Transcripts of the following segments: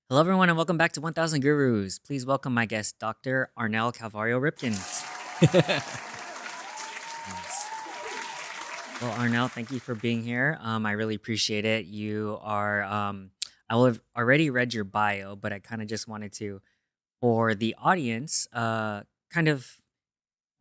Hello, everyone, and welcome back to 1000 Gurus. Please welcome my guest, Dr. Arnel Calvario Ripkens. Yes. Well, Arnel, thank you for being here. I really appreciate it. You are, I will have already read your bio, but I kind of just wanted to, for the audience, kind of,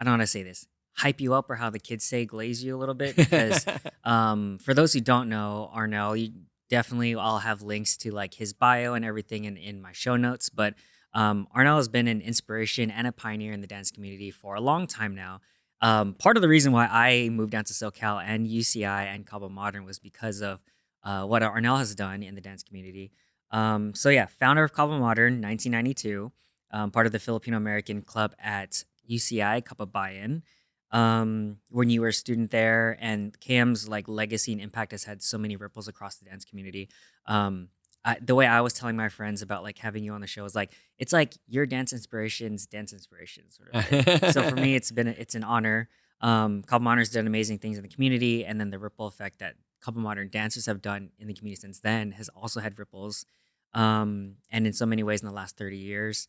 I don't want to say this, hype you up or how the kids say glaze you a little bit because for those who don't know Arnel, you definitely I'll have links to like his bio and everything in my show notes. But Arnel has been an inspiration and a pioneer in the dance community for a long time now. Part of the reason why I moved down to SoCal and UCI and Kaba Modern was because of what Arnel has done in the dance community. So yeah, founder of Kaba Modern, 1992, part of the Filipino American club at UCI, Kaba Bayan, when you were a student there, and Cam's like legacy and impact has had so many ripples across the dance community. The way I was telling my friends about like having you on the show is like it's like your dance inspiration sort of thing. So for me, it's an honor. Couple Modern's done amazing things in the community, and then the ripple effect that Couple Modern dancers have done in the community since then has also had ripples, and in so many ways in the last 30 years.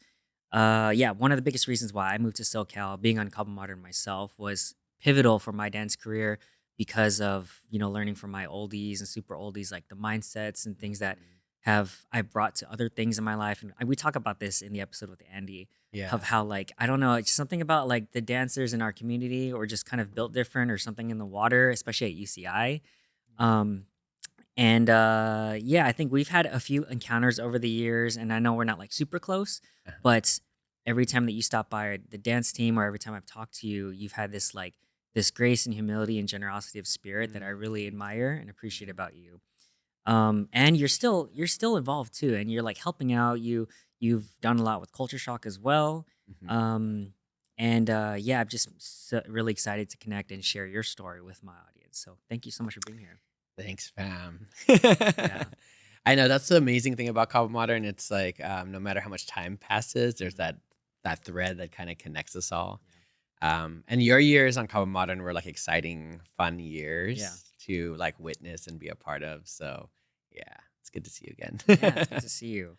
Yeah, one of the biggest reasons why I moved to SoCal, being on Kaba Modern myself, was pivotal for my dance career because of learning from my oldies and super oldies, like the mindsets and things that have I brought to other things in my life. And we talk about this in the episode with Andy of Yeah. how like I don't know, it's something about like the dancers in our community or just kind of built different or something in the water, especially at UCI. Um, and yeah, I think we've had a few encounters over the years, and I know we're not like super close, but every time that you stop by the dance team or every time I've talked to you, you've had this like this grace and humility and generosity of spirit that I really admire and appreciate about you. And you're still involved too, and you're like helping out. You've done a lot with Culture Shock as well. Mhm. Um, and yeah, I'm just really excited to connect and share your story with my audience. So thank you so much for being here. Thanks, fam. Yeah. I know that's the amazing thing about Cabo Modern. It's like no matter how much time passes, there's that thread that kind of connects us all. Yeah. And your years on Cabo Modern were like exciting, fun Yeah. years to like witness and be a part of. So yeah, it's good to see you Yeah, it's good again. to see you.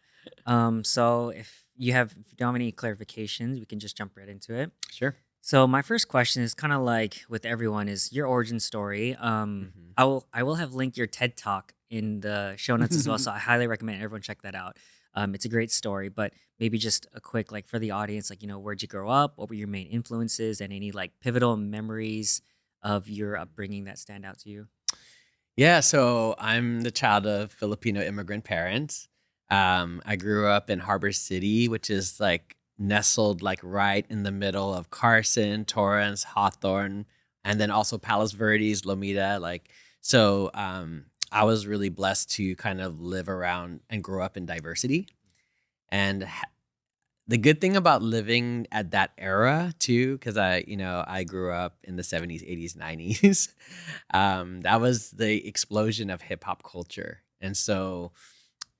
So if you don't have any clarifications, we can just jump right into it. Sure. So my first question is kind of like with everyone is your origin story. I will have linked your TED Talk in the show notes as well. So I highly recommend everyone check that out. It's a great story, but maybe just a quick like for the audience, like where'd you grow up? What were your main influences and any like pivotal memories of your upbringing that stand out to you? Yeah, so I'm the child of Filipino immigrant parents. I grew up in Harbor City, which is like nestled like right in the middle of Carson, Torrance, Hawthorne, and then also Palos Verdes, Lomita. I was really blessed to kind of live around and grow up in diversity. And the good thing about living at that era too, because I grew up in the 70s, 80s, 90s. That was the explosion of hip hop culture. And so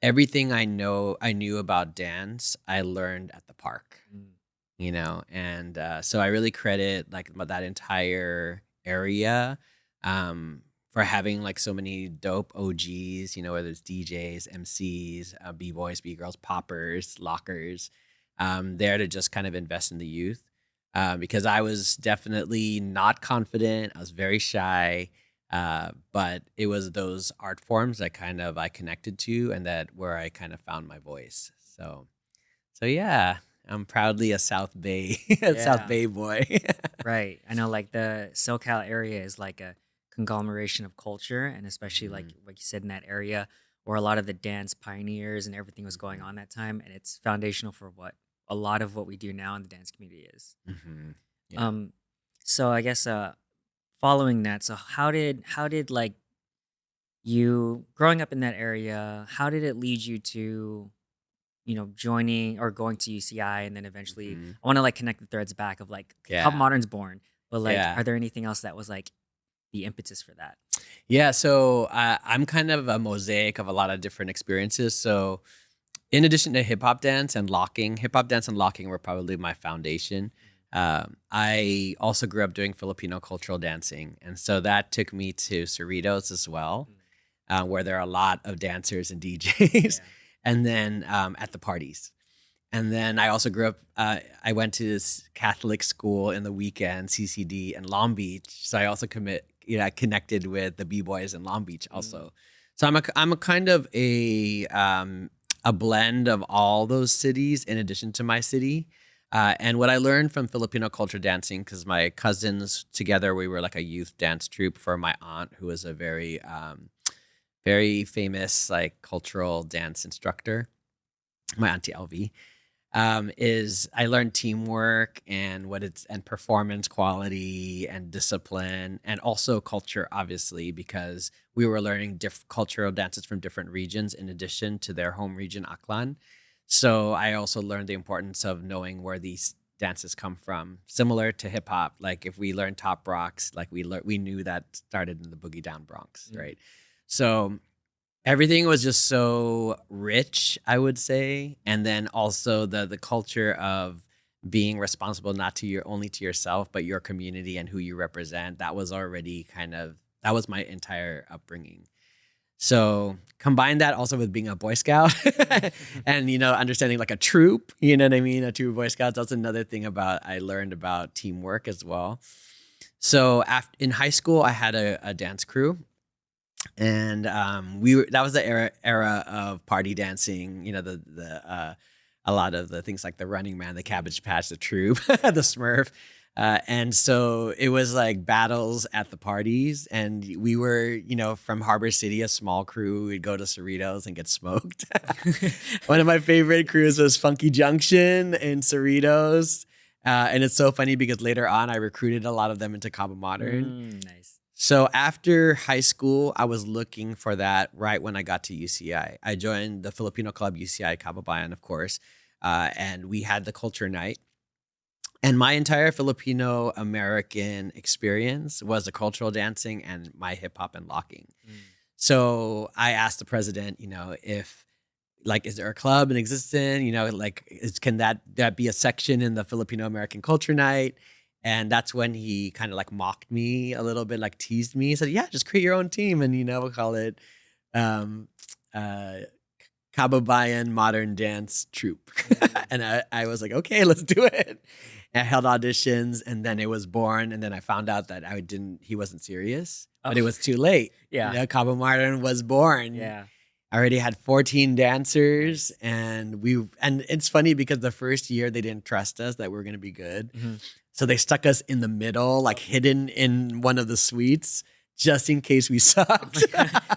everything I knew about dance, I learned at the park, Mm. and so I really credit like that entire area for having like so many dope OGs, whether it's DJs, MCs, B-boys, B-girls, poppers, lockers, there to just kind of invest in the youth. Because I was definitely not confident. I was very shy. But it was those art forms that kind of I connected to and that where I kind of found my voice. So yeah, I'm proudly a South Bay, a South Yeah. Bay boy. Right. I know like the SoCal area is like a conglomeration of culture and especially Mhm, like you said in that area where a lot of the dance pioneers and everything was going mhm, on that time and it's foundational for what a lot of what we do now in the dance community is. mhm. Yeah. Um so I guess following that, so how did like you growing up in that area, how did it lead you to joining or going to UCI and then eventually Mhm. I want to like connect the threads back of like okay, Couple Yeah. Modern's born, but like Yeah. are there anything else that was like the impetus for that? Yeah. So I'm kind of a mosaic of a lot of different experiences. So in addition to hip hop dance and locking were probably my foundation. I also grew up doing Filipino cultural dancing. And so that took me to Cerritos as well, Mm. where there are a lot of dancers and DJs. Yeah. and then at the parties. And then I also grew up, I went to this Catholic school in the weekend, CCD in Long Beach. So I also connected with the B-boys in Long Beach Mm. also. So I'm a kind of a blend of all those cities in addition to my city. And what I learned from Filipino culture dancing, because my cousins together, we were like a youth dance troupe for my aunt, who was a very famous like cultural dance instructor, my auntie LV, is I learned teamwork and and performance quality and discipline and also culture, obviously, because we were learning cultural dances from different regions in addition to their home region, Aklan. So I also learned the importance of knowing where these dances come from, similar to hip hop. Like if we learned top rocks, like we knew that started in the Boogie Down Bronx, Mm. right? So everything was just so rich, I would say, and then also the culture of being responsible not to your only to yourself, but your community and who you represent. That was already that was my entire upbringing. So combine that also with being a Boy Scout and understanding like a troop, you know what I mean? A troop of Boy Scouts. That's another thing about I learned about teamwork as well. So in high school, I had a dance crew, and that was the era of party dancing. The a lot of the things like the Running Man, the Cabbage Patch, the Troop, the Smurf. And so it was like battles at the parties, and we were, from Harbor City, a small crew. We'd go to Cerritos and get smoked. One of my favorite crews was Funky Junction and Cerritos. And it's so funny because later on, I recruited a lot of them into Kaba Modern. Nice. So after high school, I was looking for that right when I got to UCI. I joined the Filipino club UCI Kababayan, of course, and we had the culture night. And my entire Filipino American experience was the cultural dancing and my hip hop and locking. Mm. So I asked the president, if like, is there a club in existence? Can that be a section in the Filipino American culture night? And that's when he kind of like mocked me a little bit, like teased me. He said, "Yeah, just create your own team, and we'll call it um, uh, Kababayan Modern Dance Troupe." Mm. And I was like, "Okay, let's do it." And I held auditions, and then it was born. And then I found out that he wasn't serious, Oh, but it was too late. yeah. Kaba Modern was born. Yeah. I already had 14 dancers, and it's funny because the first year they didn't trust us that we were going to be good. Hmm. So they stuck us in the middle, like hidden in one of the suites, just in case we sucked.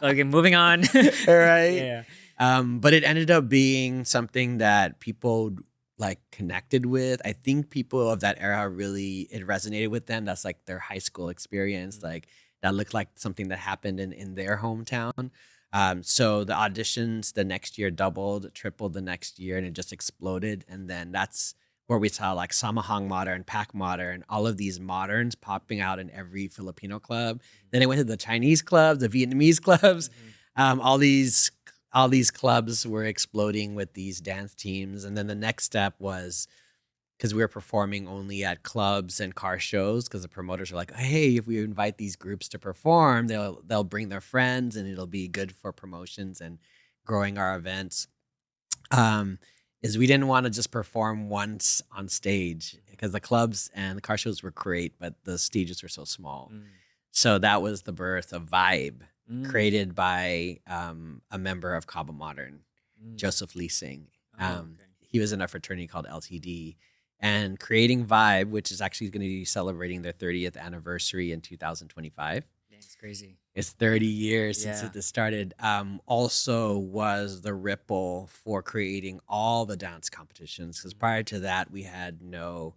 Okay, moving on. All right. Yeah. But it ended up being something that people like connected with. I think people of that era it resonated with them. That's like their high school experience. Like that looked like something that happened in their hometown. So the auditions the next year doubled, tripled the next year, and it just exploded. And then that's where we saw like Samahang Modern, Pac Modern, all of these moderns popping out in every Filipino club. Then it went to the Chinese clubs, the Vietnamese clubs. All these clubs were exploding with these dance teams. And then the next step was, because we were performing only at clubs and car shows, because the promoters were like, "Hey, if we invite these groups to perform, they'll bring their friends, and it'll be good for promotions and growing our events." Is we didn't want to just perform once on stage, because the clubs and the car shows were great, but the stages were so small. Mm. So that was the birth of Vibe, Mm. created by a member of Kaba Modern, Mm. Joseph Lee Singh. Oh, okay. He was in a fraternity called LTD, and creating Vibe, which is actually going to be celebrating their 30th anniversary in 2025. Dang, it's crazy. It's 30 years since Yeah. it started. Also was the ripple for creating all the dance competitions, because prior to that, we had no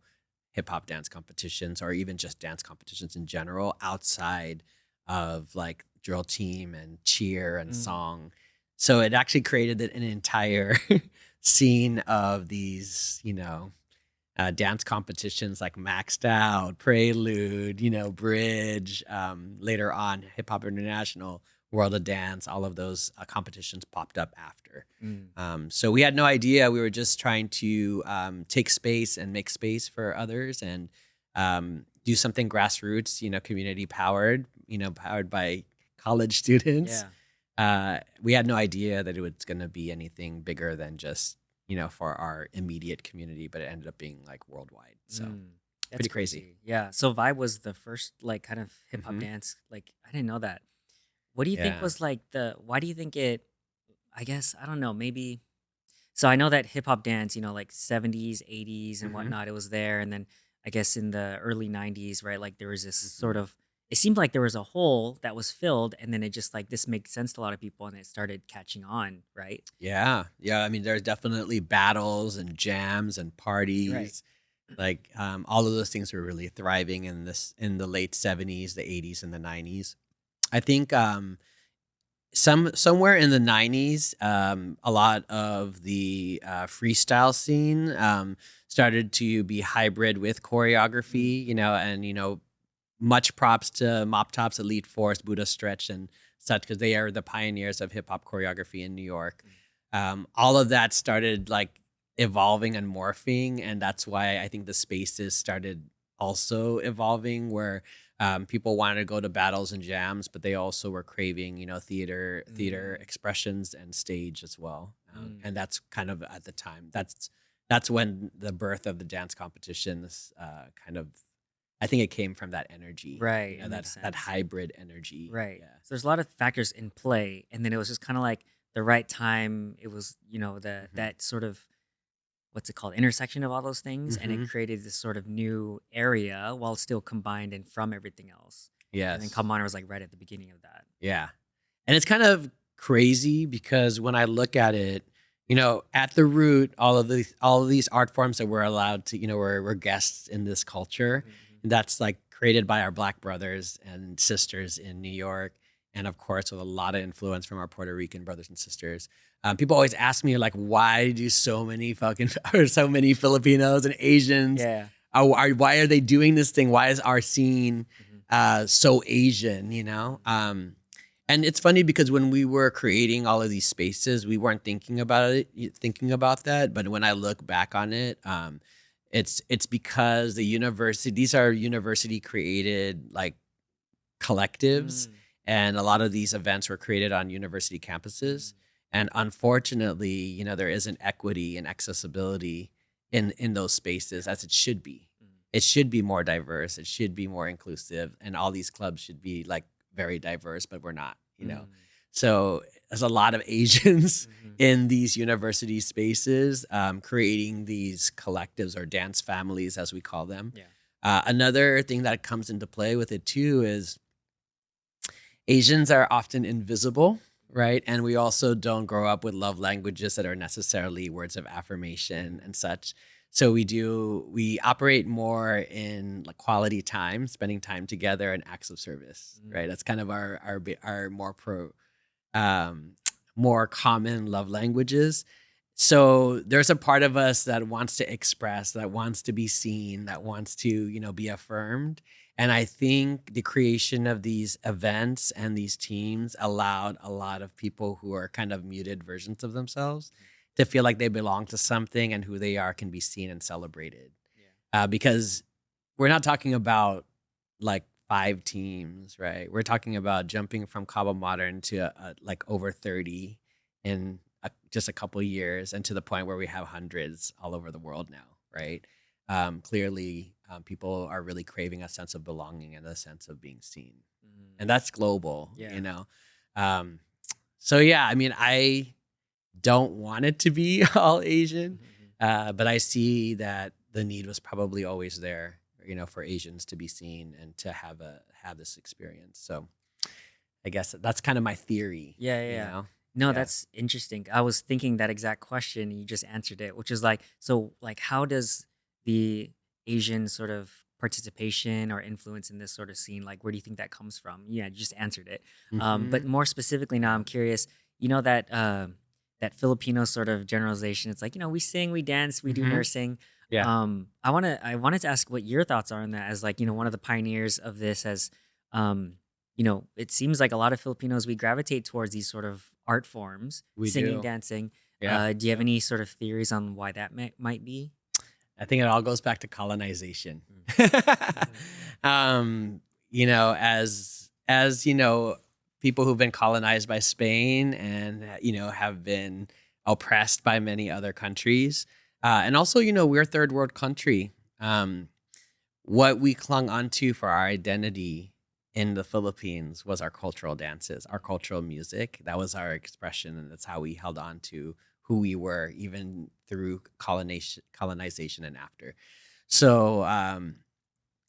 hip hop dance competitions or even just dance competitions in general outside of like drill team and cheer and Mm. song. So it actually created an entire scene of these, dance competitions like Maxed Out, Prelude, Bridge. Later on, Hip Hop International, World of Dance, all of those competitions popped up after. Mm. So we had no idea. We were just trying to take space and make space for others, and do something grassroots, community powered, powered by college students. Yeah. We had no idea that it was going to be anything bigger than just, for our immediate community, but it ended up being like worldwide. So Mm, that's pretty crazy. crazy. Yeah. So Vibe was the first like kind of hip hop Hmm. dance. Like I didn't know that. What do you think Yeah. was like why do you think it, I guess, I don't know, maybe. So I know that hip hop dance, like 70s, 80s and Hmm. whatnot, it was there. And then I guess in the early 90s, right? Like there was this Hmm. sort of, it seemed like there was a hole that was filled. And then it just like, this makes sense to a lot of people and it started catching on, right? Yeah. Yeah. I mean, there's definitely battles and jams and Right. parties. Like all of those things were really thriving in the late 70s, the 80s, and the 90s. I think somewhere in the 90s, a lot of the freestyle scene started to be hybrid with Mm, choreography, and much props to Mop Tops, Elite Force, Buddha Stretch, and such, because they are the pioneers of hip hop choreography in New York. mm, All of that started like evolving and morphing, and that's why I think the spaces started also evolving, where people wanted to go to battles and jams, but they also were craving, theater mm, expressions and stage as well. mm. And that's kind of at the time. That's when the birth of the dance competitions kind of. I think it came from that energy, Right. It makes that sense. hybrid energy. Right. Yeah. So there's a lot of factors in play. And then it was just kind of like the right time. It was, Hmm. that sort of, what's it called, intersection of all those things, and it Hmm. created this sort of new area while still combined and from everything else. And then Yes. Come On was like right at the beginning of that. Yeah. And it's kind of crazy because when I look at it, at the root, all of these art forms that we're allowed to, we're guests in this culture. Mhm. That's like created by our Black brothers and sisters in New York, and of course with a lot of influence from our Puerto Rican brothers and sisters. People always ask me like, why do so many fucking or so many Filipinos and Asians Yeah. why are they doing this thing? Why is our scene Hmm. so Asian? And it's funny because when we were creating all of these spaces, we weren't thinking about that. But when I look back on it, it's because the university, these are university created like collectives, Mm, and a lot of these events were created on university mm, campuses. And unfortunately, there isn't equity and accessibility in those spaces as it should be. mm, It should be more diverse. It should be more inclusive, and all these clubs should be like very diverse, but we're not. mm, So there's a lot of Asians mhm. in these university spaces, creating these collectives or dance families, as we call them. Yeah. Another thing that comes into play with it too is Asians are often invisible, right? And we also don't grow up with love languages that are necessarily words of affirmation Mhm. and such. So we operate more in like quality time, spending time together, and acts of service, right? Mm, That's kind of our um, more common love languages. So there's a part of us that wants to express, that wants to be seen, that wants to, be affirmed. And I think the creation of these events and these teams allowed a lot of people who are kind of muted versions of themselves to feel like they belong to something, and who they are can be seen and celebrated. yeah. Because we're not talking about like five teams, right? We're talking about jumping from Kaba Modern to like over 30 in just a couple years, and to the point where we have hundreds all over the world now, right? Clearly, people are really craving a sense of belonging and a sense of being seen. Mm, And that's global, yeah. Um, so, yeah, I mean, I don't want it to be all Asian, Mhm. but I see that the need was probably always there, for Asians to be seen and to have this experience. So I guess that's kind of my theory, Yeah, yeah, yeah. No, Yeah. that's interesting. I was thinking that exact question. And you just answered it, which is like, so, like, how does the Asian sort of participation or influence in this sort of scene, like, where do you think that comes from? Yeah, you just answered it. But Hmm. more specifically, now I'm curious. That that Filipino sort of generalization. It's like, we sing, we dance, we do Hmm. nursing. Yeah. I wanted to ask what your thoughts are on that, as like, one of the pioneers of this, as um it seems like a lot of Filipinos, we gravitate towards these sort of art forms, We singing, do. dancing. Yeah. Do you have any sort of theories on why that might be? I think it all goes back to colonization. Mm. Mhm. um, as people who've been colonized by Spain and have been oppressed by many other countries. And also, we're a third world country. What we clung onto for our identity in the Philippines was our cultural dances, our cultural music. That was our expression, and that's how we held on to who we were, even through colonization and after. So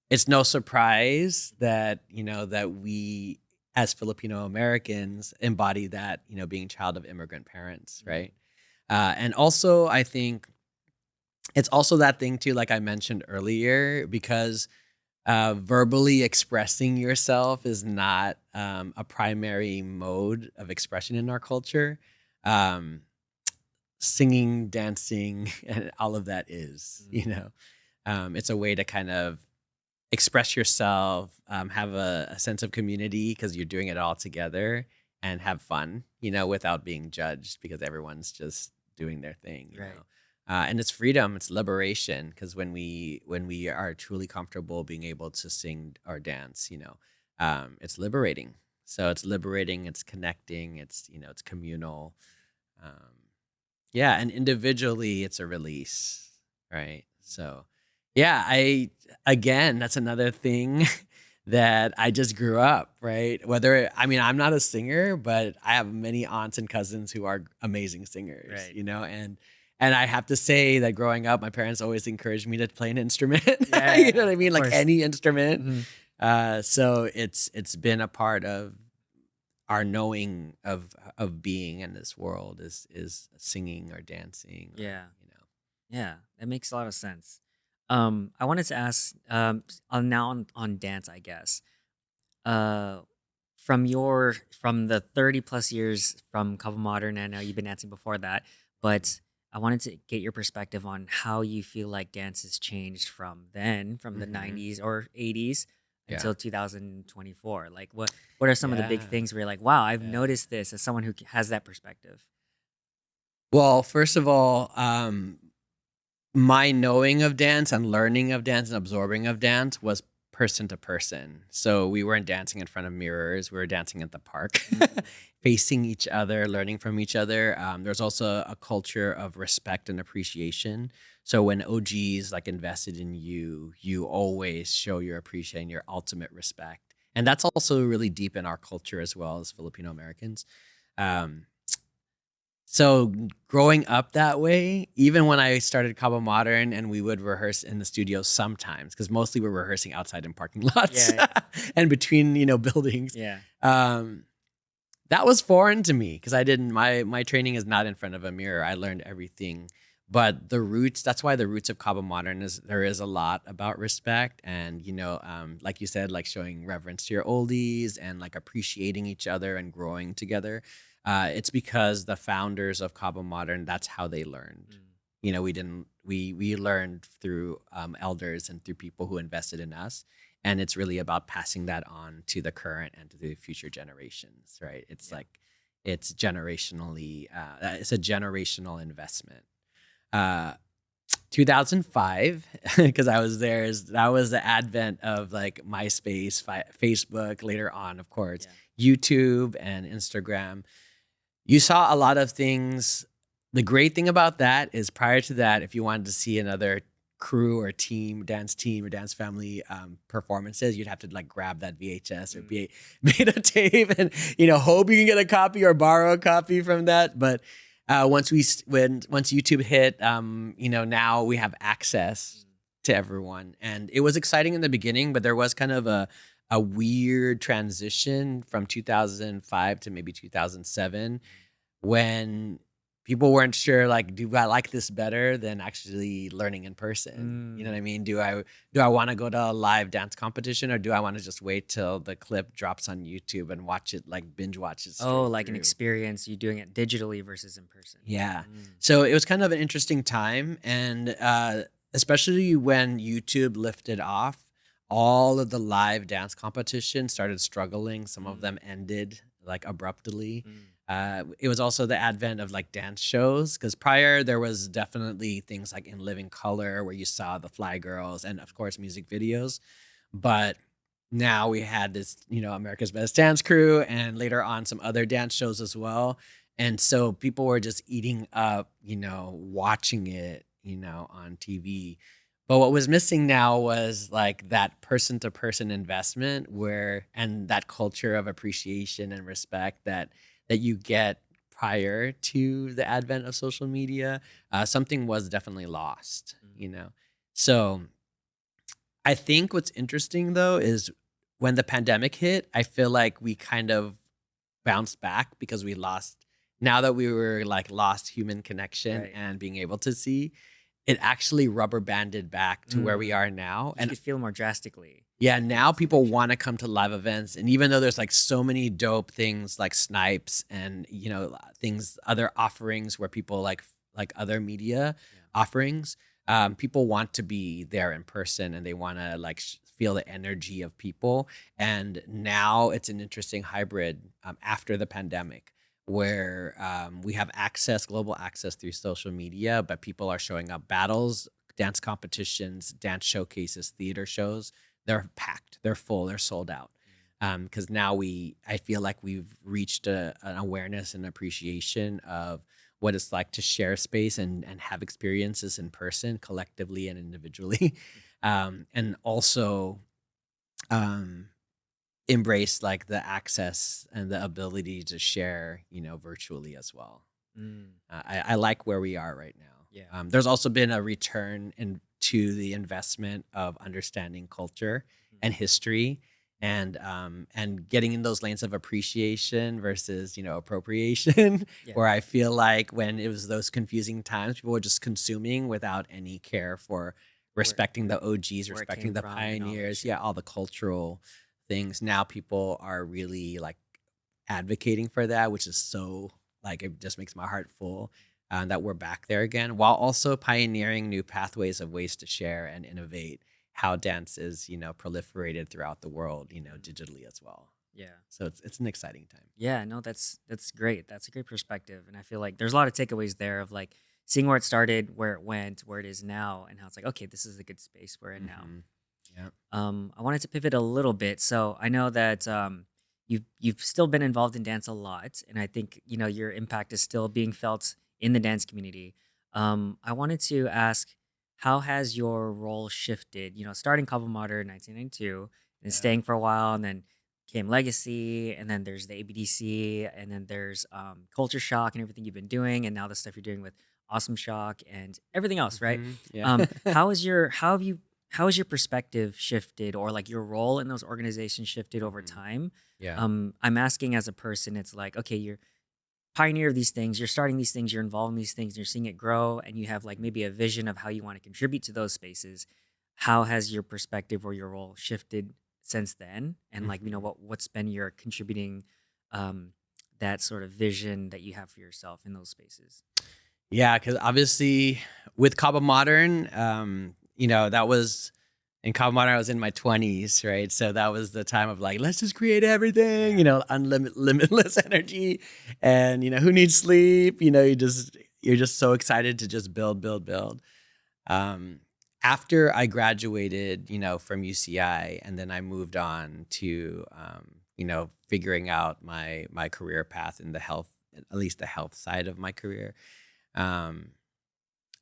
it's no surprise that that we as Filipino Americans embody that, being child of immigrant parents, right? And also, I think it's also that thing too, like I mentioned earlier, because verbally expressing yourself is not a primary mode of expression in our culture. Um, Singing, dancing, and all of that is, it's a way to kind of express yourself, have a sense of community because you're doing it all together, and have fun, without being judged because everyone's just doing their thing, Right. And it's freedom, it's liberation, because when we are truly comfortable being able to sing or dance, it's liberating. So it's liberating, it's connecting, it's communal. Um, yeah, and individually, it's a release, right? So, yeah, again, that's another thing that I just grew up, right? I'm not a singer, but I have many aunts and cousins who are amazing singers, Right. and I have to say that growing up, my parents always encouraged me to play an instrument. Yeah, You know what I of mean? Like course. any instrument. Hmm. So it's been a part of our knowing of being in this world is singing or dancing or Yeah. Yeah, that makes a lot of sense. I wanted to ask, now on dance, I guess. Uh, from the 30 plus years from Kaba Modern, I know you've been dancing before that, but I wanted to get your perspective on how you feel like dance has changed from then, from the hmm 90s or 80s yeah. until 2024. Like, what are some of the big Yeah. things where you're like, wow, I've Yeah. noticed this as someone who has that perspective? Well, first of all, my knowing of dance and learning of dance and absorbing of dance was person to person. So we weren't dancing in front of mirrors. We were dancing at the park, Mm, facing each other, learning from each other. There's also a culture of respect and appreciation. So when OGs like invested in you, you always show your appreciation, your ultimate respect. And that's also really deep in our culture as well as Filipino Americans. Um, so growing up that way, even when I started Cabo Modern and we would rehearse in the studio sometimes, because mostly we're rehearsing outside in parking lots yeah, and between, buildings. yeah, Um, that was foreign to me because I didn't my training is not in front of a mirror. I learned everything. But the roots, that's why the roots of Cabo Modern is there is a lot about respect and, like you said, like showing reverence to your oldies and like appreciating each other and growing together. It's because the founders of Cabo Modern, that's how they learned. mm, We didn't we learned through elders and through people who invested in us, and it's really about passing that on to the current and to the future generations, right? It's yeah, like it's a generational investment. uh 2005, because I was there, that was the advent of like MySpace, Facebook, later on, of course, yeah, YouTube and Instagram. You saw a lot of things. The great thing about that is prior to that, if you wanted to see another crew or team or dance family performances, you'd have to like grab that VHS or mm, beta tape and hope you can get a copy or borrow a copy from that. But once YouTube hit, now we have access mm, to everyone, and it was exciting in the beginning, but there was kind of a weird transition from 2005 to maybe 2007 when people weren't sure, like, do I like this better than actually learning in person? You know what mm. I mean? Do I want to go to a live dance competition, or do I want to just wait till the clip drops on YouTube and watch it, like binge watch it Oh, straight like an through? experience you doing it digitally versus in person. Yeah. Mm, So it was kind of an interesting time. And especially when YouTube lifted off, all of the live dance competitions started struggling. Some of mm, them ended like abruptly. mm, It was also the advent of like dance shows, because prior there was definitely things like In Living Color where you saw the Fly Girls and of course music videos. But now we had this, America's Best Dance Crew, and later on some other dance shows as well. And so people were just eating up, watching it, on TV. But what was missing now was like that person to person investment and that culture of appreciation and respect that you get prior to the advent of social media. Something was definitely lost. Mm. So I think what's interesting though is when the pandemic hit, I feel like we kind of bounced back because we lost now that we were like lost human connection Right. and being able to see, it actually rubber banded back to where we Mm. are now. You And could feel more drastically yeah, the now people isolation. want to come to live events. And even though there's like so many dope things like Snipes and things, other offerings where people like other media Yeah. offerings, people want to be there in person and they want to like feel the energy of people. And now it's an interesting hybrid after the pandemic where we have global access through social media, but people are showing up battles, dance competitions, dance showcases, theater shows. They're packed, they're full, they're sold out. Because now I feel like we've reached an awareness and appreciation of what it's like to share space and have experiences in person, collectively and individually, Mm. and also um, embrace like the access and the ability to share, virtually as well. Mm. I like where we are right Yeah. now. There's also been a return to the investment of understanding culture Mhm. and history, and getting in those lanes of appreciation versus appropriation. Yeah. Where I feel like when it was those confusing times, people were just consuming without any care for Where respecting the OGs, where it respecting came the from and pioneers, knowledge. yeah, all the cultural things. Now people are really like advocating for that, which is so like it just makes my heart full that we're back there again, while also pioneering new pathways of ways to share and innovate how dance is, proliferated throughout the world, Mhm. digitally as well. Yeah. So it's an exciting time. Yeah, no, that's great. That's a great perspective, and I feel like there's a lot of takeaways there of like seeing where it started, where it went, where it is now, and how it's like, okay, this is a good space we're in now. Hmm. Yeah. I wanted to pivot a little bit. So I know that you've still been involved in dance a lot, and I think your impact is still being felt in the dance community. I wanted to ask, how has your role shifted? Starting Kaba Modern 1992, and Yeah. staying for a while, and then came Legacy, and then there's the ABDC, and then there's Culture Shock and everything you've been doing, and now the stuff you're doing with Awesome Shock and everything else, right? Yeah. How has your perspective shifted, or like your role in those organizations shifted over Hmm. time? Yeah. I'm asking as a person, it's like, okay, you're pioneer of these things, you're starting these things, you're involved in these things, and you're seeing it grow, and you have like maybe a vision of how you want to contribute to those spaces. How has your perspective or your role shifted since then? And like, Hmm. what's been your contributing um that sort of vision that you have for yourself in those spaces? Yeah, because obviously with Kaba Modern, that was in Kaba Modern, I was in my 20s, right? So that was the time of like, let's just create everything, Yeah. limitless energy. And who needs sleep? You're just so excited to just build, build, build. Um, After I graduated, from UCI, and then I moved on to figuring out my career path in the health, at least the health side of my career. Um,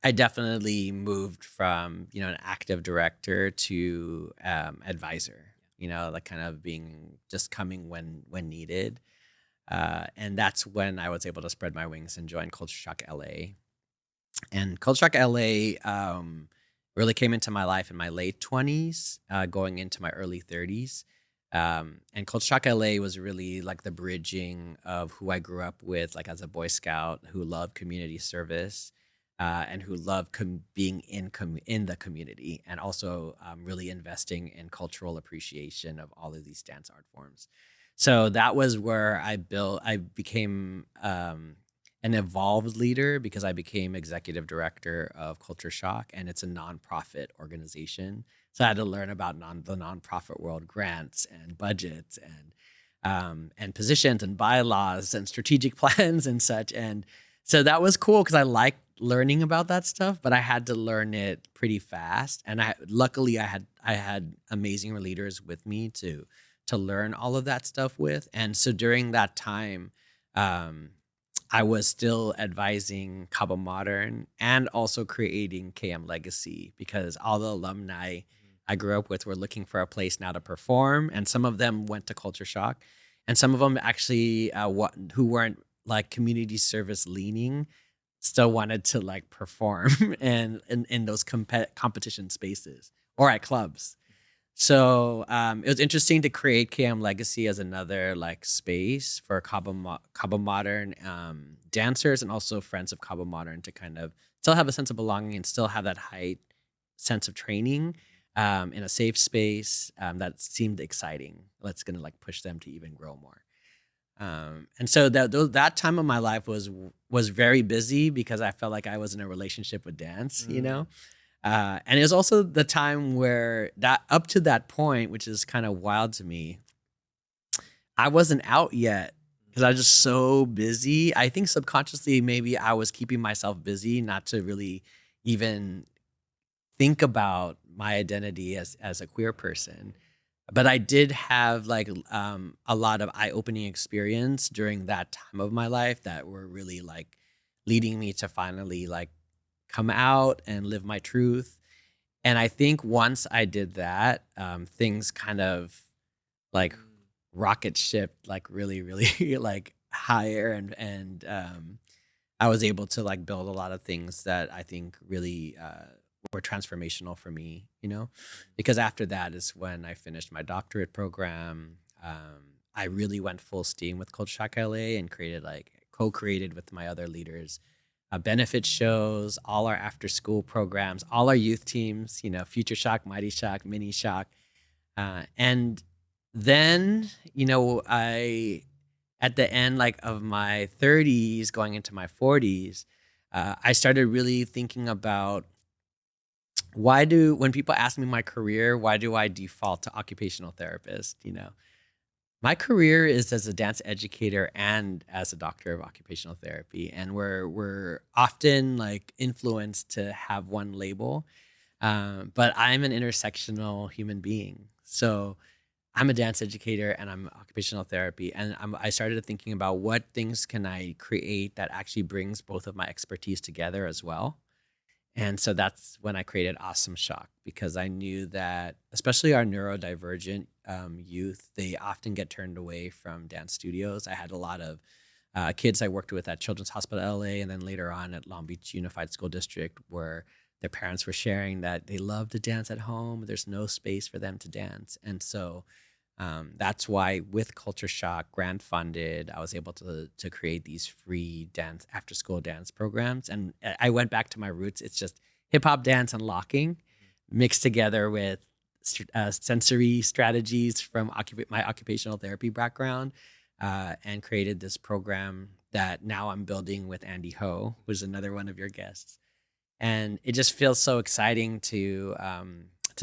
I definitely moved from, an active director to advisor, like kind of being just coming when needed. And that's when I was able to spread my wings and join Culture Shock LA. And Culture Shock LA really came into my life in my late 20s, going into my early 30s. And Culture Shock LA was really like the bridging of who I grew up with, like as a Boy Scout who loved community service, and who loved being in the community, and also really investing in cultural appreciation of all of these dance art forms. So that was where I became an evolved leader because I became executive director of Culture Shock, and it's a nonprofit organization. So I had to learn about the nonprofit world, grants and budgets and positions and bylaws and strategic plans and such. And so that was cool because I like learning about that stuff, but I had to learn it pretty fast. And luckily I had amazing leaders with me to learn all of that stuff with. And so during that time, um, I was still advising Kaba Modern and also creating KM Legacy because all the alumni Mhm. I grew up with were looking for a place now to perform, and some of them went to Culture Shock, and some of them actually who weren't like community service leaning still wanted to like perform and in those competition spaces or at clubs. So it was interesting to create KM Legacy as another like space for Kaba Modern dancers and also friends of Kaba Modern to kind of still have a sense of belonging and still have that high sense of training in a safe space that seemed exciting. That's going to like push them to even grow more. And so that time of my life was very busy because I felt like I was in a relationship with dance, you Mm. know. And it was also the time where that up to that point, which is kind of wild to me, I wasn't out yet because I was just so busy. I think subconsciously maybe I was keeping myself busy, not to really even think about my identity as a queer person. But I did have like a lot of eye-opening experience during that time of my life that were really like leading me to finally like come out and live my truth. And I think once I did that, things kind of like Mm. rocket shipped like really, really like higher and I was able to like build a lot of things that I think really were transformational for me, you know, because after that is when I finished my doctorate program. I really went full steam with Culture Shock LA and co-created with my other leaders benefit shows, all our after school programs, all our youth teams, you know, Future Shock, Mighty Shock, Mini Shock. And then, you know, at the end like of my 30s, going into my 40s, I started really thinking about when people ask me my career, why do I default to occupational therapist? You know, my career is as a dance educator and as a doctor of occupational therapy, and we're often like influenced to have one label. But I'm an intersectional human being, so I'm a dance educator and I'm occupational therapy, and I started thinking about what things can I create that actually brings both of my expertise together as well. And so that's when I created Awesome Shock because I knew that, especially our neurodivergent youth, they often get turned away from dance studios. I had a lot of kids I worked with at Children's Hospital LA and then later on at Long Beach Unified School District where their parents were sharing that they love to dance at home. There's no space for them to dance. And so that's why with Culture Shock grant funded, I was able to create these free dance after school dance programs. And I went back to my roots. It's just hip hop dance and locking mixed together with sensory strategies from my occupational therapy background, and created this program that now I'm building with Andy Ho, who's another one of your guests. And it just feels so exciting to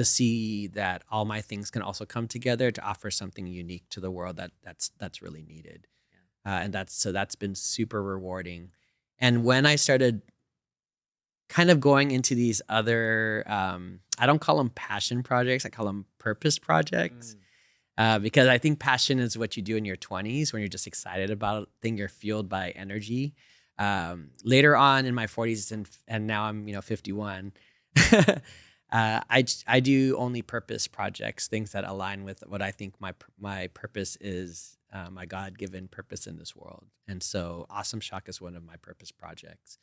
see that all my things can also come together to offer something unique to the world that's really needed. And that's been super rewarding. And when I started kind of going into these other, I don't call them passion projects, I call them purpose projects. Mm. Because I think passion is what you do in your 20s when you're just excited about a thing, you're fueled by energy. Later on in my 40s and now I'm 51. I do only purpose projects, things that align with what I think my purpose is, my God given purpose in this world. And so Awesome Shock is one of my purpose projects.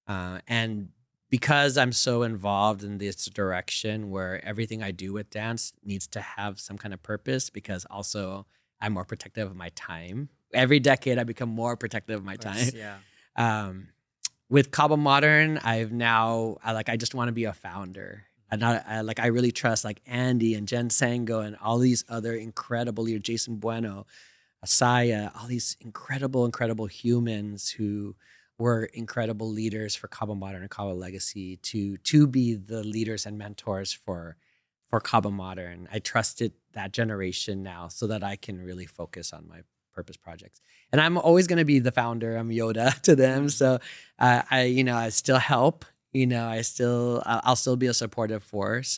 And because I'm so involved in this direction where everything I do with dance needs to have some kind of purpose, because also I'm more protective of my time. Every decade, I become more protective of my Of time. course, yeah. Um, with Kaba Modern, I just want to be a founder. And I really trust like Andy and Jen Sango and all these other incredible leaders, Jason Bueno, Asaya, all these incredible, incredible humans who were incredible leaders for Kaba Modern and Kaba Legacy to be the leaders and mentors for Kaba Modern. I trusted that generation now so that I can really focus on my purpose projects. And I'm always going to be the founder. I'm Yoda to them. So I still help. I'll still be a supportive force.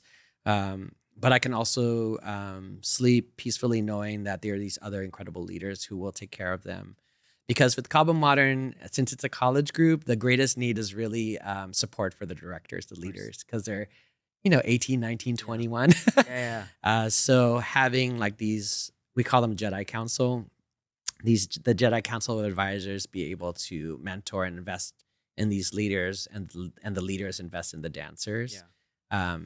But I can also sleep peacefully knowing that there are these other incredible leaders who will take care of them. Because with Kaba Modern, since it's a college group, the greatest need is really support for the directors, the leaders, because they're 18, 19, Yeah. 21. Yeah. So having like these, we call them Jedi Council, the Jedi Council of Advisors be able to mentor and invest in these leaders, and the leaders invest in the dancers, Yeah.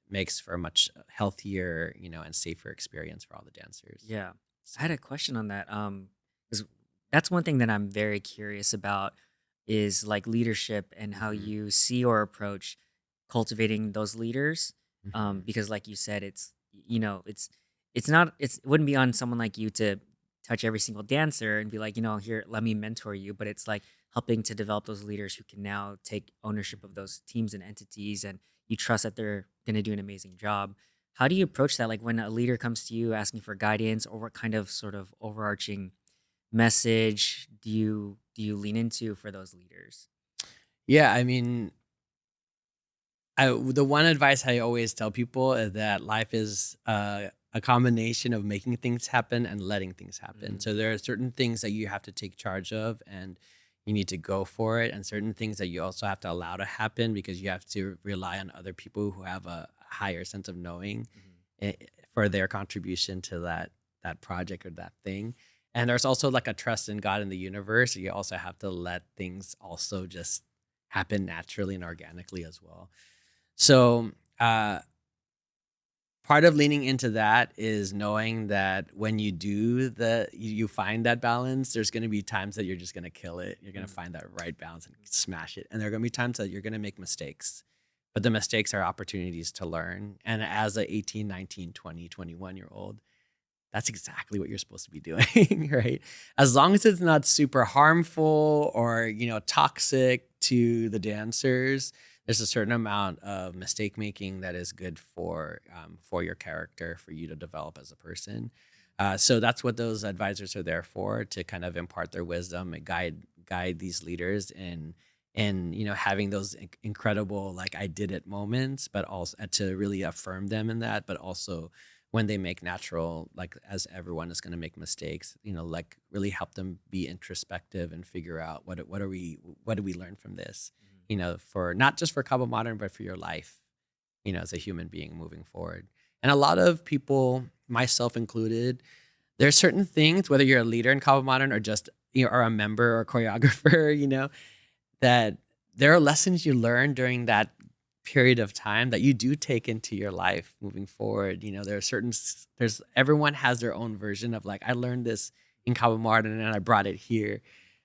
makes for a much healthier, and safer experience for all the dancers. Yeah. I So, had a question on that. 'Cause that's one thing that I'm very curious about is like leadership and how mhm, you see or approach cultivating those leaders. mhm, Because like you said, it's not it wouldn't be on someone like you to touch every single dancer and be like, here, let me mentor you. But it's like helping to develop those leaders who can now take ownership of those teams and entities, and you trust that they're gonna do an amazing job. How do you approach that? Like when a leader comes to you asking for guidance, or what kind of sort of overarching message do you lean into for those leaders? yeah, I mean, the one advice I always tell people is that life is a combination of making things happen and letting things happen. Mm, So there are certain things that you have to take charge of and you need to go for it, and certain things that you also have to allow to happen because you have to rely on other people who have a higher sense of knowing mhm, i- for their contribution to that project or that thing. And there's also like a trust in God and the universe. You also have to let things also just happen naturally and organically as well. So, part of leaning into that is knowing that when you find that balance, there's going to be times that you're just going to kill it. You're going to mm, find that right balance and smash it. And there are going to be times that you're going to make mistakes. But the mistakes are opportunities to learn. And as a 18, 19, 20, 21-year old, that's exactly what you're supposed to be doing, right? As long as it's not super harmful or, toxic to the dancers, there's a certain amount of mistake making that is good for your character, for you to develop as a person. So that's what those advisors are there for, to kind of impart their wisdom and guide these leaders in having those incredible like I did it moments, but also to really affirm them in that, but also when they make natural, like as everyone is going to make mistakes, like really help them be introspective and figure out what do we learn from this, mhm, for not just for Cabo Modern, but for your life, as a human being moving forward. And a lot of people, myself included, there are certain things, whether you're a leader in Cabo Modern or just, or a member or choreographer, that there are lessons you learn during that period of time that you do take into your life moving forward. There are there's everyone has their own version of like, I learned this in Cabo Modern and I brought it here.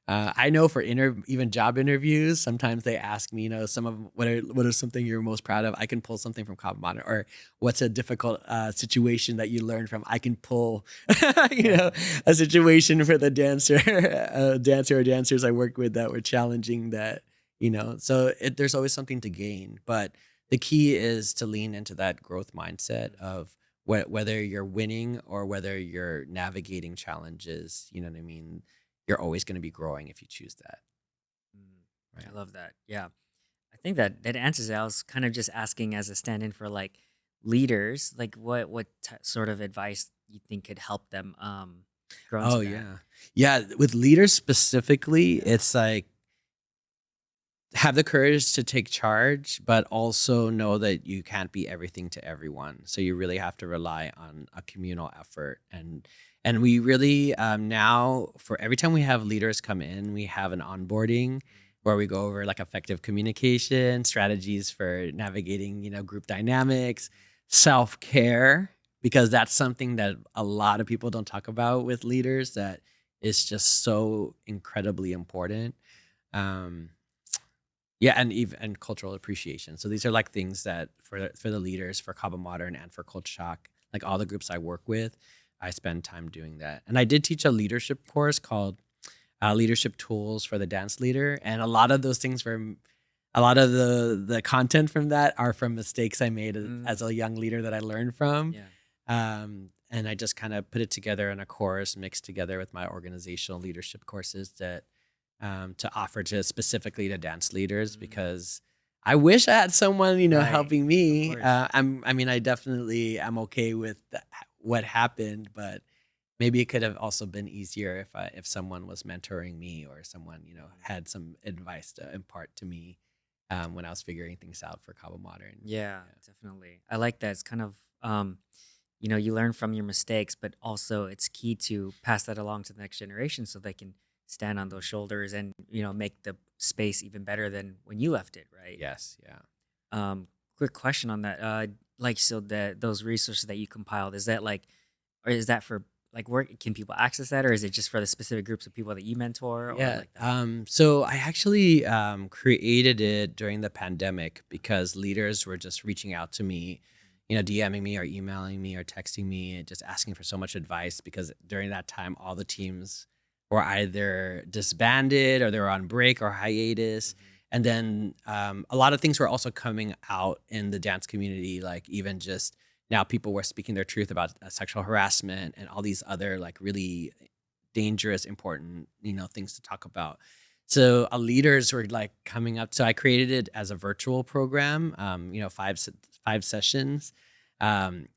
I know for even job interviews, sometimes they ask me, some of what is something you're most proud of. I can pull something from Cabo Modern, or what's a difficult situation that you learned from. I can pull, yeah, a situation for the dancer or dancers I worked with that were challenging. So there's always something to gain, but the key is to lean into that growth mindset mm, of whether you're winning or whether you're navigating challenges. You know what I mean? You're always going to be growing if you choose that. mm. I Right. love that. Yeah. I think that answers it. I was kind of just asking as a stand-in for like leaders, like what sort of advice you think could help them grow Oh into that. yeah. Yeah. With leaders specifically, Yeah. it's like have the courage to take charge, but also know that you can't be everything to everyone. So you really have to rely on a communal effort. And we really now, for every time we have leaders come in, we have an onboarding where we go over like effective communication, strategies for navigating, group dynamics, self-care, because that's something that a lot of people don't talk about with leaders that is just so incredibly important. Um, yeah, and even and cultural appreciation. So these are like things that for the leaders for Kaba Modern and for Culture Shock, like all the groups I work with, I spend time doing that. And I did teach a leadership course called Leadership Tools for the Dance Leader, and a lot of those things were a lot of the content from that are from mistakes I made as Mm, a young leader that I learned from. yeah. And I just kind of put it together in a course mixed together with my organizational leadership courses that to offer to specifically to dance leaders, because I wish I had someone, Right. helping Of me. course. I mean, I definitely am okay with what happened, but maybe it could have also been easier if someone was mentoring me, or someone, had some advice to impart to me when I was figuring things out for Kaba Modern. Yeah, definitely. I like that. It's kind of, you learn from your mistakes, but also it's key to pass that along to the next generation so they can stand on those shoulders and, make the space even better than when you left it, right? Yes, yeah. Um, Quick question on that. Like, so that those resources that you compiled, is that like, or is that for like where can people access that, or is it just for the specific groups of people that you mentor, or Yeah. like that? So I actually created it during the pandemic because leaders were just reaching out to me, DMing me or emailing me or texting me and just asking for so much advice, because during that time, all the teams were either disbanded or they were on break or hiatus. Mhm. And then a lot of things were also coming out in the dance community, like even just now people were speaking their truth about sexual harassment and all these other like really dangerous, important, things to talk about. So leaders were like coming up. So I created it as a virtual program, 5 sessions, and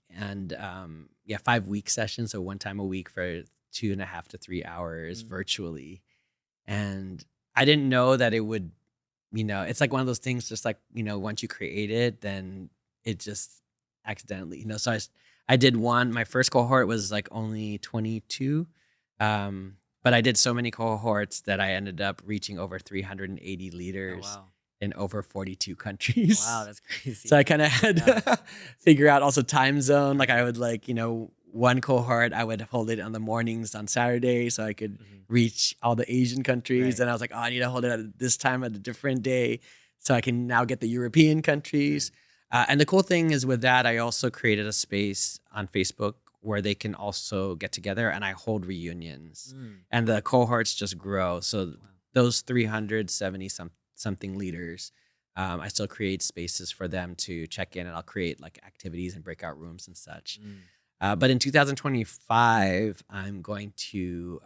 yeah, 5 week sessions. So one time a week for 2.5 to 3 hours Mm. virtually. And I didn't know that it would, it's like one of those things, just like, once you create it, then it just accidentally, so I did one, my first cohort was like only 22. But I did so many cohorts that I ended up reaching over 380 Oh leaders wow, in over 42 wow, countries. that's So crazy. I kind of had Yeah. to figure out also time zone. Like I would like, one cohort, I would hold it on the mornings on Saturday so I could Hmm. reach all the Asian countries. Right. And I was like, oh, I need to hold it at this time at a different day so I can now get the European countries. Right. And the cool thing is with that, I also created a space on Facebook where they can also get together, and I hold reunions, Mm. and the cohorts just grow. So Wow. those 370 something leaders, I still create spaces for them to check in, and I'll create like activities and breakout rooms and such. Mm. But in 2025, I'm going to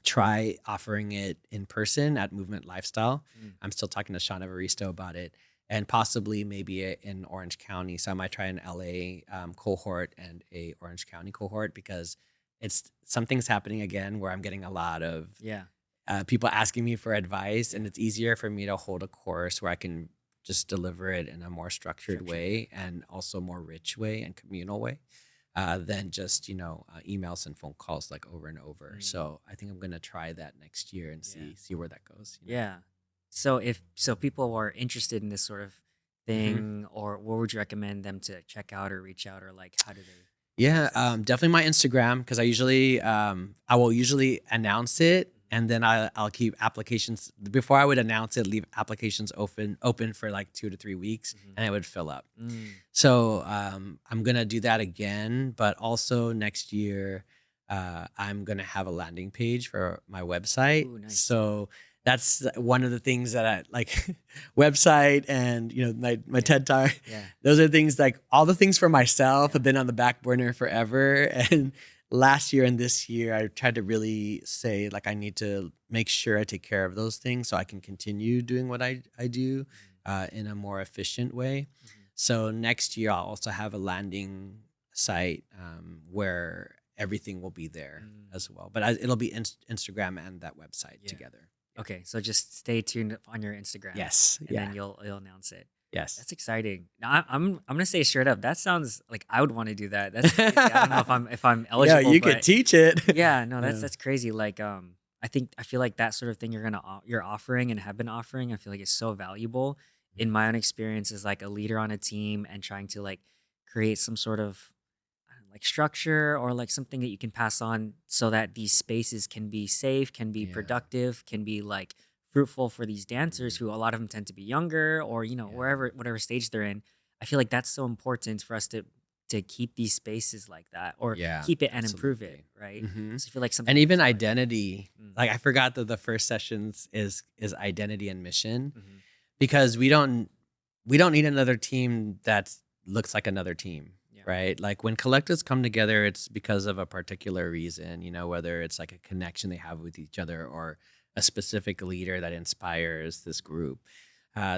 try offering it in person at Movement Lifestyle. Mm. I'm still talking to Sean Evaristo about it, and possibly maybe in Orange County. So I might try an LA cohort and a Orange County cohort, because it's something's happening again where I'm getting a lot of Yeah. people asking me for advice, and Yeah. it's easier for me to hold a course where I can just deliver it in a more structured Structured. Yeah. way, and also more rich way and communal way than just emails and phone calls like over and over. Mm. So I think I'm gonna try that next year and Yeah. see where that goes. Yeah. So if people are interested in this sort of Hmm. thing, or what would you recommend them to check out or reach out, or like how do they Yeah, access? definitely my Instagram, because I will usually announce it, and then I'll keep applications before I would announce it. Leave applications open for like 2 to 3 weeks, Mhm. and it would fill up. Mm. So I'm gonna do that again, but also next year, I'm gonna have a landing page for my website. Ooh, nice. So that's one of the things that I like, website and my Yeah. TED Talk. Yeah. Those are things like all the things for myself Yeah. have been on the back burner forever. And last year and this year, I tried to really say like I need to make sure I take care of those things so I can continue doing what I do Mhm. in a more efficient way. Mhm. So next year, I'll also have a landing site where everything will be there Mm. as well. But it'll be Instagram and that website Yeah. together. Yeah. Okay, so just stay tuned on your Instagram, Yes. and Yeah. then you'll announce it. Yes. That's exciting. Now, I'm gonna say straight up, that sounds like I would want to do that. That's crazy. I don't know if I'm Yeah, eligible, you could but teach it. yeah, no, that's Yeah. that's crazy. Like, I feel like that sort of thing you're offering and have been offering. I feel like it's so valuable. In my own experience, as like a leader on a team and trying to like create some sort of I don't know, like structure or like something that you can pass on so that these spaces can be safe, can be Yeah. productive, can be like fruitful for these dancers Mhm. who a lot of them tend to be younger or Yeah. wherever whatever stage they're in. I feel like that's so important for us to keep these spaces like that or Yeah, keep it and improve it, absolutely. right? Hmm. So I feel like And something like even this would identity, mm, like I forgot that the first sessions is identity and mission, mhm, because we don't need another team that looks like another team. yeah. right? Like when collectives come together, it's because of a particular reason, whether it's like a connection they have with each other or a specific leader that inspires this group.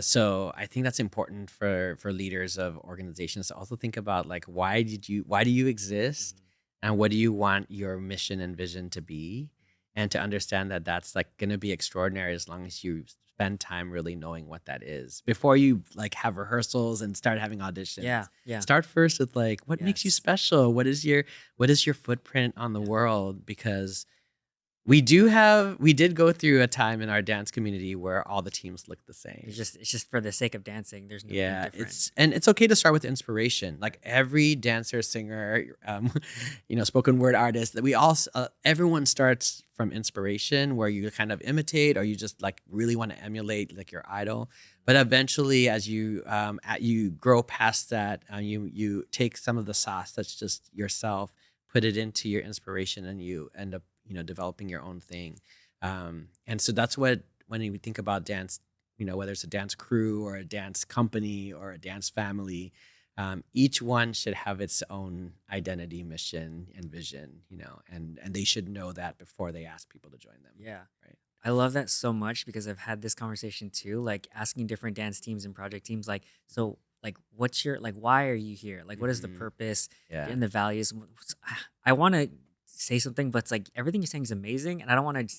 So I think that's important for leaders of organizations to also think about, like, why do you exist, Mhm. and what do you want your mission and vision to be, and to understand that that's like going to be extraordinary as long as you spend time really knowing what that is before you like have rehearsals and start having Yeah, auditions. yeah. Start first with like, what makes you Yes. special? What is your footprint on the Yeah. world? Because we did go through a time in our dance community where all the teams looked the same. It's just for the sake of dancing. There's nothing Yeah, different. it's okay to start with inspiration. Like Right. every dancer, singer, spoken word artist, that we all everyone starts from inspiration, where you kind of imitate or you just like really want to emulate like your idol. But eventually, as you grow past that, you take some of the sauce that's just yourself, put it into your inspiration, and you end up developing your own thing. And so that's what, when you think about dance, whether it's a dance crew or a dance company or a dance family, each one should have its own identity, mission, and vision, and they should know that before they ask people to join them. Yeah. Right. I love that so much because I've had this conversation too, like asking different dance teams and project teams, like, so, like, what's your, like, why are you here? Like, what is the Hmm. purpose Yeah. and the values? I want to say something, but it's like everything you're saying is amazing. And I don't want to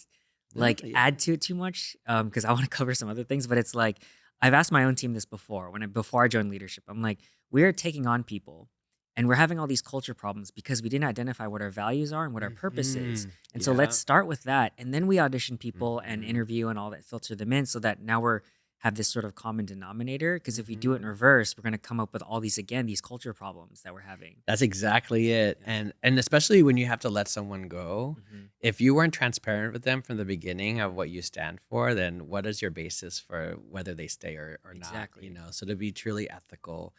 No, like yeah. add to it too much because I want to cover some other things. But it's like, I've asked my own team this before before I joined leadership. I'm like, we're taking on people and we're having all these culture problems because we didn't identify what our values are and what our purpose is. Hmm. And so let's Yeah. start with that. And then we audition people and Hmm. interview and all that, filter them in so that now we're have this sort of common denominator. Because if we do it in Hmm. reverse, we're going to come up with all these, again, these culture problems that we're having. That's exactly it. Yeah. And especially when you have to let someone go, Hmm. if you weren't transparent with them from the beginning of Right. what you stand for, then what is your basis for whether they stay or not? Exactly. So to be truly ethical,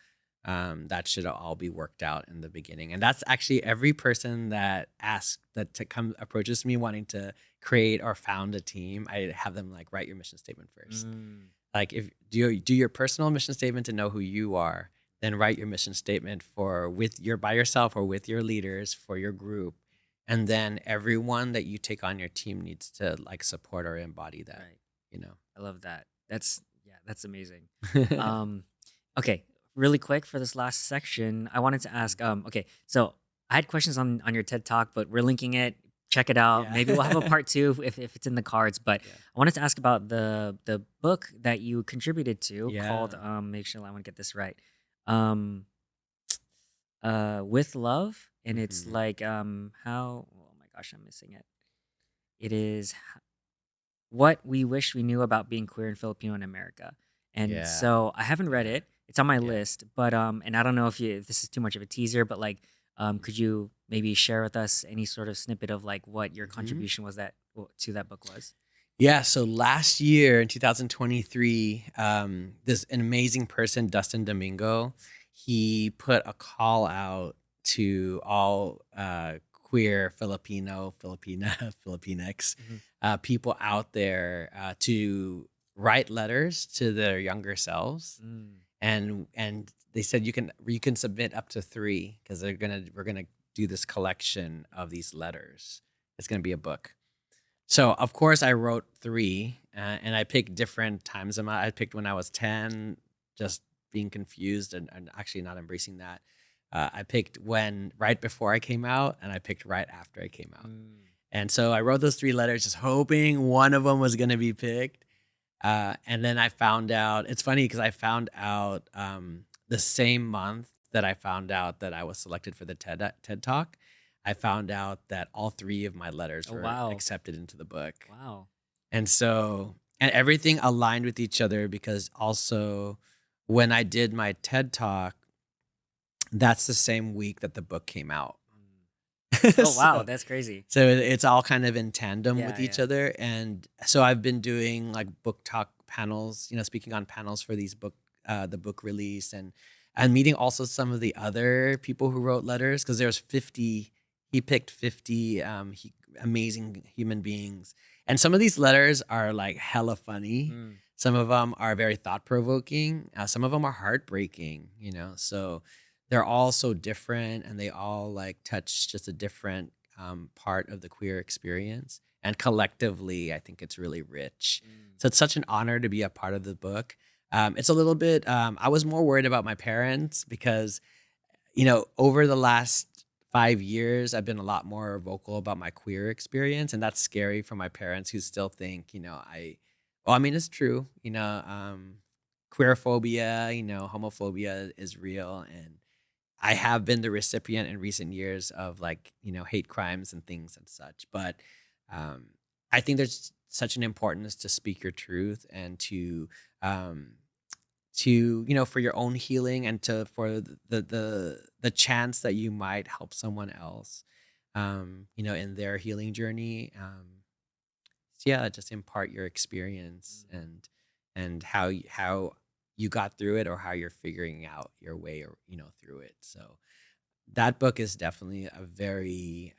that should all be worked out in the beginning. And that's actually every person that asks that to come approaches me wanting to create or found a team. I have them like write your mission statement first. Mm, Like, if do your personal mission statement to know who you are, then write your mission statement for with your by yourself or with your leaders for your group, and then everyone that you take on your team needs to like support or embody that. right. You know. I love that. Yeah, that's amazing. Um, okay, really quick for this last section, I wanted to ask. Okay, so I had questions on your TED Talk, but we're linking it. Check it out. Yeah. Maybe we'll have a part two if it's in the cards. But Yeah. I wanted to ask about the book that you contributed to called Yeah. make sure I want to get this right. Um, with love, and it's Hmm. like how. Oh my gosh, I'm missing it. It is what we wish we knew about being queer and Filipino in America. And Yeah. so I haven't read Yeah. it. It's on my Yeah. list, but and I don't know if this is too much of a teaser, but like could you maybe share with us any sort of snippet of like what your Hmm. contribution was to that book was? Yeah. So last year in 2023, this an amazing person, Dustin Domingo, he put a call out to all queer Filipino, Filipina, Filipinx Hmm. people out there to write letters to their younger selves, Mm. and they said you can submit up to 3 because we're gonna do this collection of these letters. It's gonna be a book. So of course I wrote 3, and I picked different times. I picked when I was 10, just being confused and actually not embracing that. I picked when right before I came out, and I picked right after I came out. Mm. And so I wrote those 3 letters, just hoping one of them was going to be picked. And then I found out. It's funny because I found out the same month that I found out that I was selected for the TED Talk. I found out that all 3 of my letters Oh were wow. accepted into the book. Wow. And everything aligned with each other, because also when I did my TED Talk, that's the same week that the book came out. Mm. Oh wow, so, that's crazy. so it's all kind of in tandem with Yeah, each yeah. other. And so I've been doing like book talk panels, speaking on panels for the book release, and meeting also some of the other people who wrote letters, because there's 50. He picked 50 amazing human beings, and some of these letters are like hella funny. Mm. Some of them are very thought provoking. Some of them are heartbreaking. So they're all so different, and they all like touch just a different part of the queer experience. And collectively, I think it's really rich. Mm. So it's such an honor to be a part of the book. It's a little bit. I was more worried about my parents because over the last 5 years, I've been a lot more vocal about my queer experience, and that's scary for my parents who still think, well, I mean, it's true, queer phobia, homophobia is real, and I have been the recipient in recent years of like, hate crimes and things and such. But um, I think there's such an importance to speak your truth and um, for your own healing and for the chance that you might help someone else in their healing journey. So yeah, just impart your experience Mm. and how you got through it, or how you're figuring out your way, or through it. So that book is definitely a very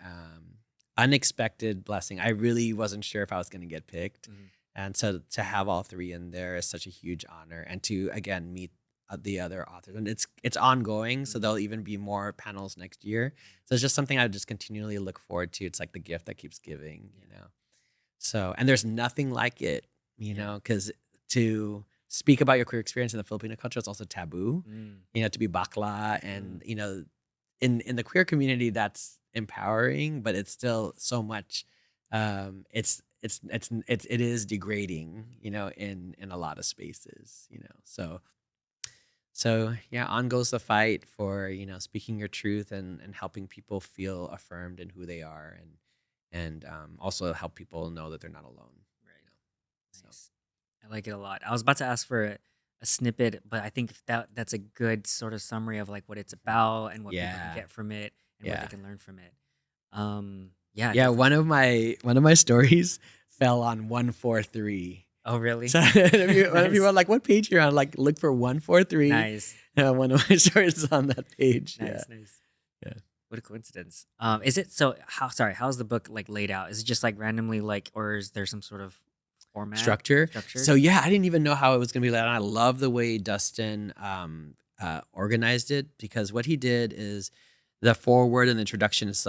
unexpected blessing. I really wasn't sure if I was going to get picked. Mhm. And so to have all three in there is such a huge honor. And to, again, meet the other authors. And it's ongoing. So Mhm. there'll even be more panels next year. So it's just something I just continually look forward to. It's like the gift that keeps giving, Yeah. So, and there's nothing like it, Yeah. because to speak about your queer experience in the Filipino culture is also taboo, Mm. to be bakla. Mm. And, in the queer community, that's empowering, but it's still so much, it is degrading, in a lot of spaces, so yeah, on goes the fight for, speaking your truth and helping people feel affirmed in who they are, and also help people know that they're not alone. Right. So Nice. I like it a lot. I was about to ask for a snippet, but I think if that's a good sort of summary of like what it's about and what people can yeah, get from it and what they yeah, can learn from it. Yeah, yeah. definitely. One of my stories fell on 143. Oh, really? So if you Nice. want, like, what page you're on, like, look for 143. Nice. One of my stories is on that page. Yeah, Nice, nice. yeah. What a coincidence. Is it so how's the book like laid out? Is it just like randomly like or is there some sort of format Structure. structured? So yeah, I didn't even know how it was gonna be laid out. I love the way Dustin organized it, because what he did is the foreword and the introduction is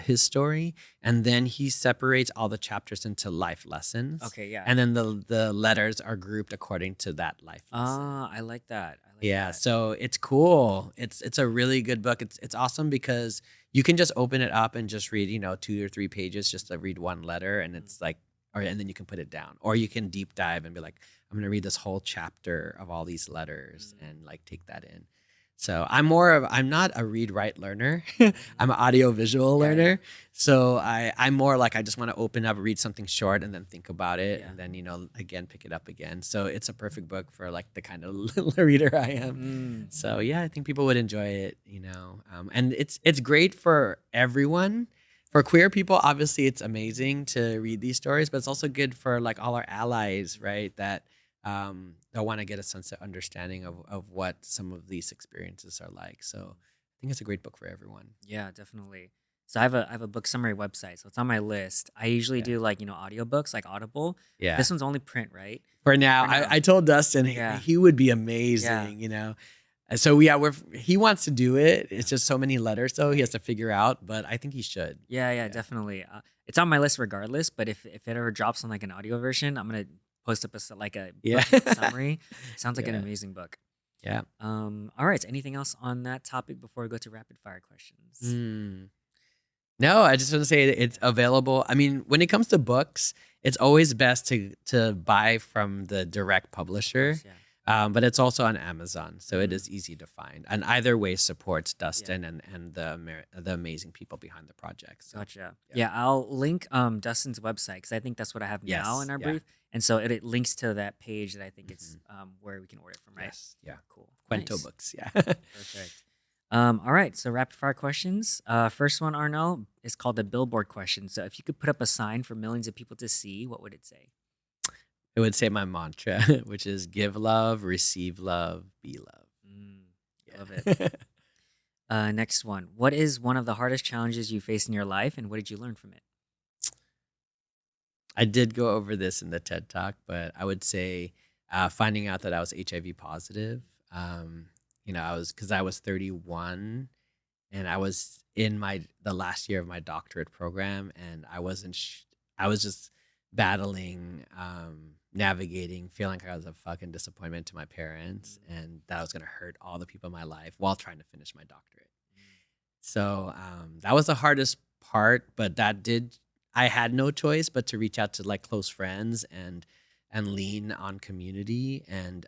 his story, and then he separates all the chapters into life lessons, Okay, yeah. and then the letters are grouped according to that life lesson. Ah, I like that. I like Yeah, that. so it's cool. It's a really good book. It's awesome because you can just open it up and just read, 2 or 3 pages, just to read one letter, and Mm, it's like, and then you can put it down, or you can deep dive and be like, I'm gonna read this whole chapter of all these letters mm, and like take that in. So I'm not a read write learner. mhm. I'm an audio visual Yeah, yeah. learner. So I'm more like, I just want to open up, read something short, and then think about it, Yeah. and then again pick it up again. So it's a perfect book for like the kind of reader I am. Mm, So yeah, I think people would enjoy it. And it's great for everyone. For queer people, obviously, it's amazing to read these stories, but it's also good for like all our allies, right? That they'll want to get a sense of understanding of what some of these experiences are like. So I think it's a great book for everyone. yeah, definitely. So I have a book summary website, so it's on my list. I usually Yeah. do like, audiobooks like Audible. But Yeah. this one's only print, right? For now, For now. I told Dustin Yeah. he would be Yeah. amazing. And so yeah, he wants to do it. It's Yeah. just so many letters, though, he has Right. to figure out. But I think he should. Yeah, yeah, Yeah. definitely. It's on my list regardless, but if it ever drops on like an audio version, I'm gonna post up like a Yeah. book summary. Sounds like an Yeah. amazing book. Yeah. All right. Anything else on that topic before we go to rapid fire questions? Mm. No, I just want to say that it's Yeah, available. I mean, when it comes to books, it's always best to buy from the direct of publisher, course. Yeah. but it's also on Amazon, so it Mm, is easy to find. And either way supports yeah. Dustin and the amazing people behind the project. So Gotcha. yeah, Yeah, I'll link Dustin's website because I think that's what I have now in yes, our yeah, brief, and so it links to that page that I think it's hmm where we can order it from. Right. yes, yeah, Cool. Cuento Nice. books, yeah. Perfect. All right, so rapid fire questions. First one, Arnel, is called the billboard question. So if you could put up a sign for millions of people to see, what would it say? It would say my mantra, which is give love, receive love, be love. Mm, I love it. Yeah. Next one. What is one of the hardest challenges you faced in your life, and what did you learn from it? I did go over this in the TED Talk, but I would say finding out that I was HIV positive. Um, because I was 31 and I was in the last year of my doctorate program, and I was just battling, navigating, feeling like I was a fucking disappointment to my parents, and that I was gonna hurt all the people in my life while trying to finish my doctorate. So that was the hardest part, but I had no choice but to reach out to like close friends and lean on community, and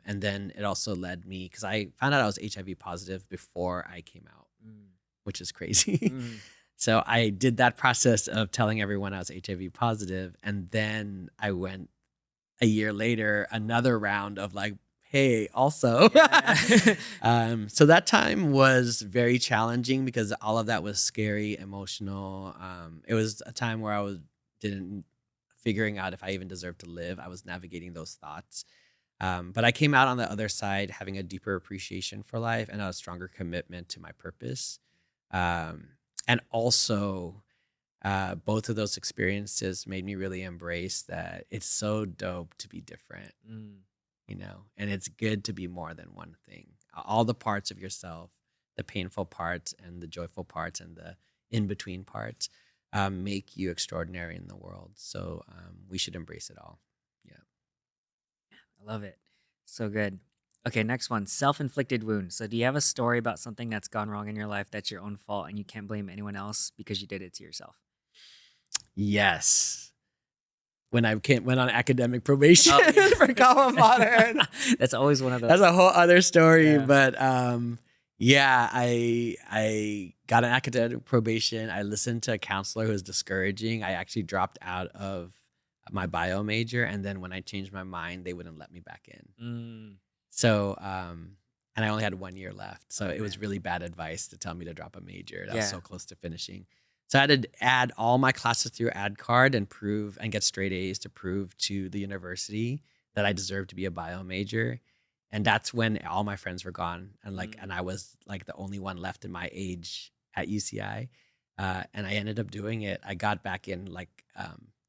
then it also led me because I found out I was HIV positive before I came out, Mm. which is crazy. Mm. So I did that process of telling everyone I was HIV positive, and then I went a year later, another round of like, hey, also. Yeah. So that time was very challenging because all of that was scary, emotional. It was a time where I was didn't figuring out if I even deserved to live. I was navigating those thoughts. But I came out on the other side having a deeper appreciation for life and a stronger commitment to my purpose. Um, and also, both of those experiences made me really embrace that it's so dope to be different, Mm. and it's good to be more than one thing. All the parts of yourself, the painful parts and the joyful parts and the in between parts, make you extraordinary in the world. So we should embrace it all. Yeah. I love it. So good. Okay, next one. Self-inflicted wound. So do you have a story about something that's gone wrong in your life that's your own fault and you can't blame anyone else because you did it to yourself? Yes. When went on academic probation Oh, yeah. for Kaba Modern. That's always one of That's those. a whole other story, Yeah. but yeah, I got an academic probation. I listened to a counselor who was discouraging. I actually dropped out of my bio major, and then when I changed my mind, they wouldn't let me back in. Mm. So, and I only had 1 year left, so Oh, it was man. really bad advice to tell me to drop a major. That was Yeah. so close to finishing. So I had to add all my classes through ad card and get straight A's to prove to the university that I deserved to be a bio major. And that's when all my friends were gone, and Mm. I was like the only one left in my age at UCI. And I ended up doing it. I got back in like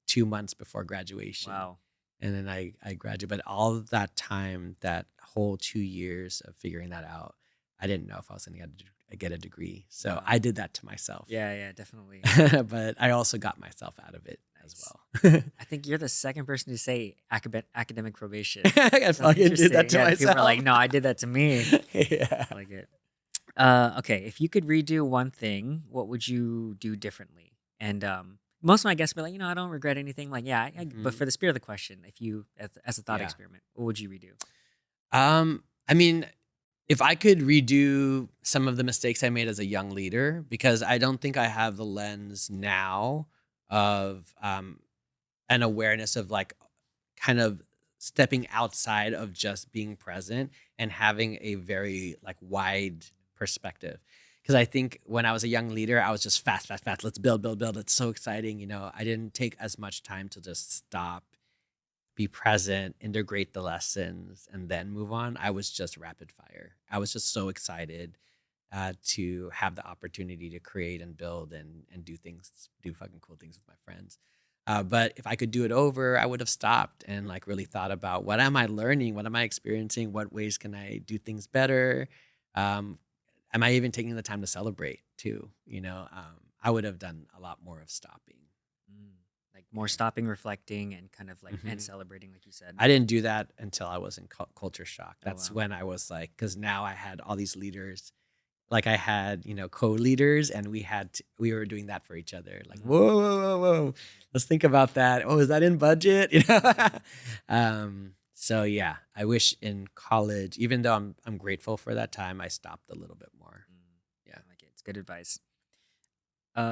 2 months before graduation, Wow. and then I graduated. But all of that time, that whole 2 years of figuring that out, I didn't know if I was going to get a degree. So Wow. I did that to myself. Yeah, yeah, definitely. But I also got myself out of it as Nice. well. I think you're the second person to say academic probation. I That's fucking did that interesting. to Yeah, people are like, myself. no, I did that to me. Yeah. I like it. Okay, if you could redo one thing, what would you do differently? And most of my guests be like, I don't regret anything. Like, yeah, but Mhm. for the spirit of the question, if you, as a thought Yeah. experiment, what would you redo? I mean, if I could redo some of the mistakes I made as a young leader, because I don't think I have the lens now of an awareness of like kind of stepping outside of just being present and having a very like wide perspective. Because I think when I was a young leader, I was just fast, fast, fast. Let's build, build, build. It's so exciting. I didn't take as much time to just stop, be present, integrate the lessons, and then move on. I was just rapid fire. I was just so excited to have the opportunity to create and build and do fucking cool things with my friends. But if I could do it over, I would have stopped and like really thought about what am I learning, what am I experiencing, what ways can I do things better. Um, am I even taking the time to celebrate too? I would have done a lot more of stopping. Mm, like more stopping, reflecting, and kind of like and Mhm. celebrating, like you said. I didn't do that until I was in culture shock. Oh That's wow. when I was like, because now I had all these leaders. Like I had, co-leaders, and we were doing that for each other. Like, Mm. whoa, whoa, whoa, whoa. Let's think about that. Oh, is that in budget? So yeah, I wish in college, even though I'm grateful for that time, I stopped a little bit more. Mm, Yeah. I like it. It's good advice.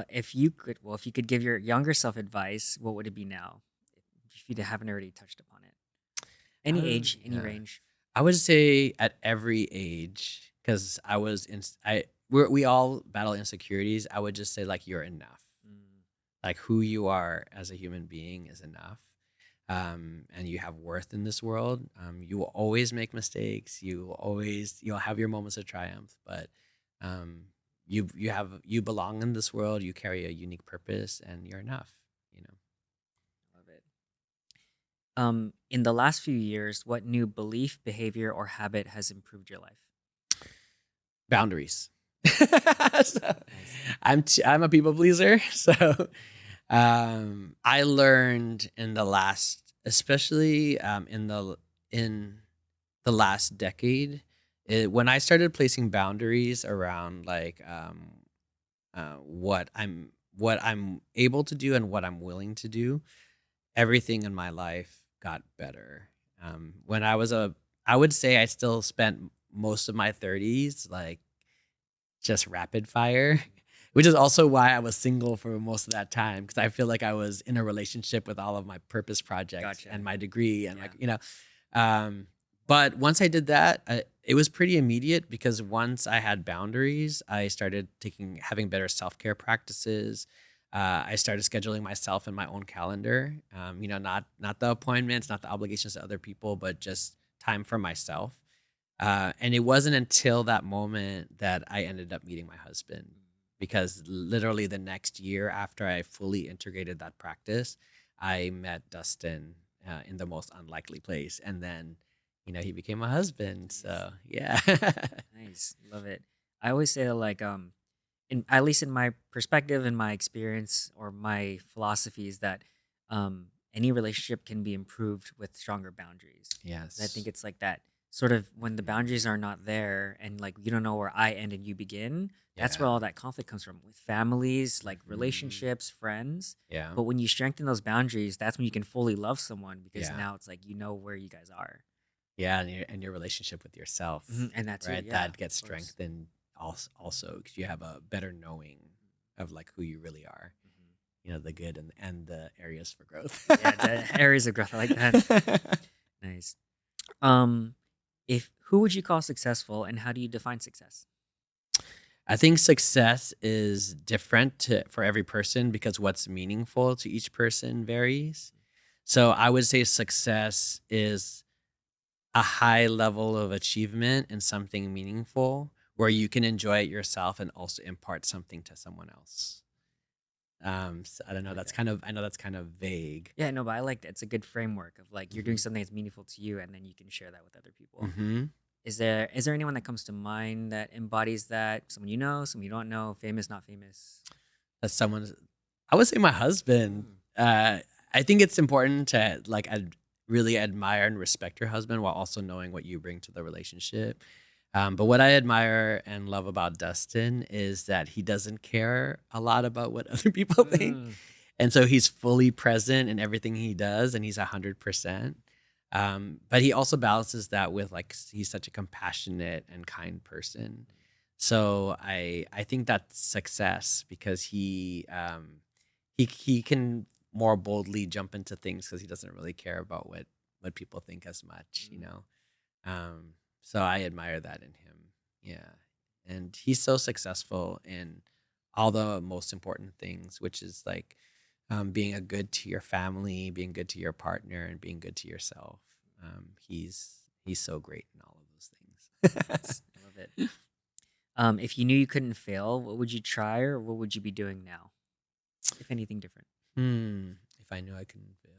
If you could give your younger self advice, what would it be now? If you haven't already touched upon it, any age, any Yeah. range. I would say at every age, because we all battle insecurities. I would just say like you're enough. Mm, Like who you are as a human being is enough. And you have worth in this world. You will always make mistakes. You'll have your moments of triumph, but um, you belong in this world. You carry a unique purpose, and you're enough. You know. love it. In the last few years, what new belief, behavior, or habit has improved your life? Boundaries. So, Nice. I'm a people pleaser, so I learned in the last, especially in the last decade, when I started placing boundaries around like what I'm able to do and what I'm willing to do, everything in my life got better. When I would say I still spent most of my 30s like just rapid fire, which is also why I was single for most of that time because I feel like I was in a relationship with all of my purpose projects and Gotcha. my degree and Yeah. like um, but once I did that, it was pretty immediate because once I had boundaries, I started having better self care practices. I started scheduling myself in my own calendar. Not the appointments, not the obligations to other people, but just time for myself. And it wasn't until that moment that I ended up meeting my husband, because literally the next year after I fully integrated that practice, I met Dustin in the most unlikely place. And then, he became my husband. Nice. So, yeah. Nice. Love it. I always say that, like, in at least in my perspective and my experience or my philosophy is that any relationship can be improved with stronger boundaries. And I think Yes. it's like that sort of when the boundaries are not there and like you don't know where I end and you begin, that's where Yeah. all that conflict comes from with families, like Mhm. relationships, friends. Yeah. But when you strengthen those boundaries, that's when you can fully love someone because Yeah. now it's like you know where you guys are. Yeah. And your relationship with yourself, And that too, right? yeah, That gets of course. strengthened also because you have a better knowing of like who you really are. Mhm. The good and the areas for growth. Yeah, the areas of growth. I like that. Nice. Um, if who would you call successful, and how do you define success? I think success is different for every person because what's meaningful to each person varies. So I would say success is a high level of achievement in something meaningful where you can enjoy it yourself and also impart something to someone else. So I don't I know. like that. I know that's kind of vague. Yeah, no, but I like that. It's a good framework of like you're doing Hmm. something that's meaningful to you, and then you can share that with other people. Hmm. Is there anyone that comes to mind that embodies that? Someone you know, someone you don't know, famous, not famous? That's someone. I would say my husband. Mm. Uh, I think it's important to like really admire and respect your husband while also knowing what you bring to the relationship. But what I admire and love about Dustin is that he doesn't care a lot about what other people think, Mm. and so he's fully present in everything he does, and he's 100%. But he also balances that with like he's such a compassionate and kind person. So I think that's success because he can more boldly jump into things because he doesn't really care about what people think as much. Um, so I admire that in him. Yeah. And he's so successful in all the most important things, which is like being a good to your family, being good to your partner, and being good to yourself. He's so great in all of those things. Nice. I love it. If you knew you couldn't fail, what would you try or what would you be doing now, if anything different? If I knew I couldn't fail,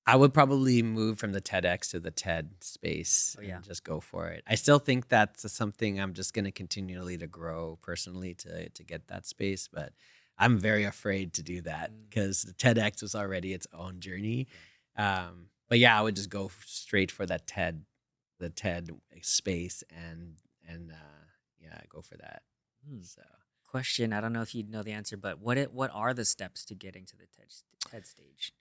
I would probably move from the TEDx to the TED space Oh yeah. and just go for it. I still think that's something I'm just going to continually to grow personally to get that space, but I'm very afraid to do that Mm. because the TEDx was already its own journey. Yeah. But yeah, I would just go straight for the TED space and yeah, go for that. Hmm. So. Question. I don't know if you know the answer, but what are the steps to getting to the TED stage?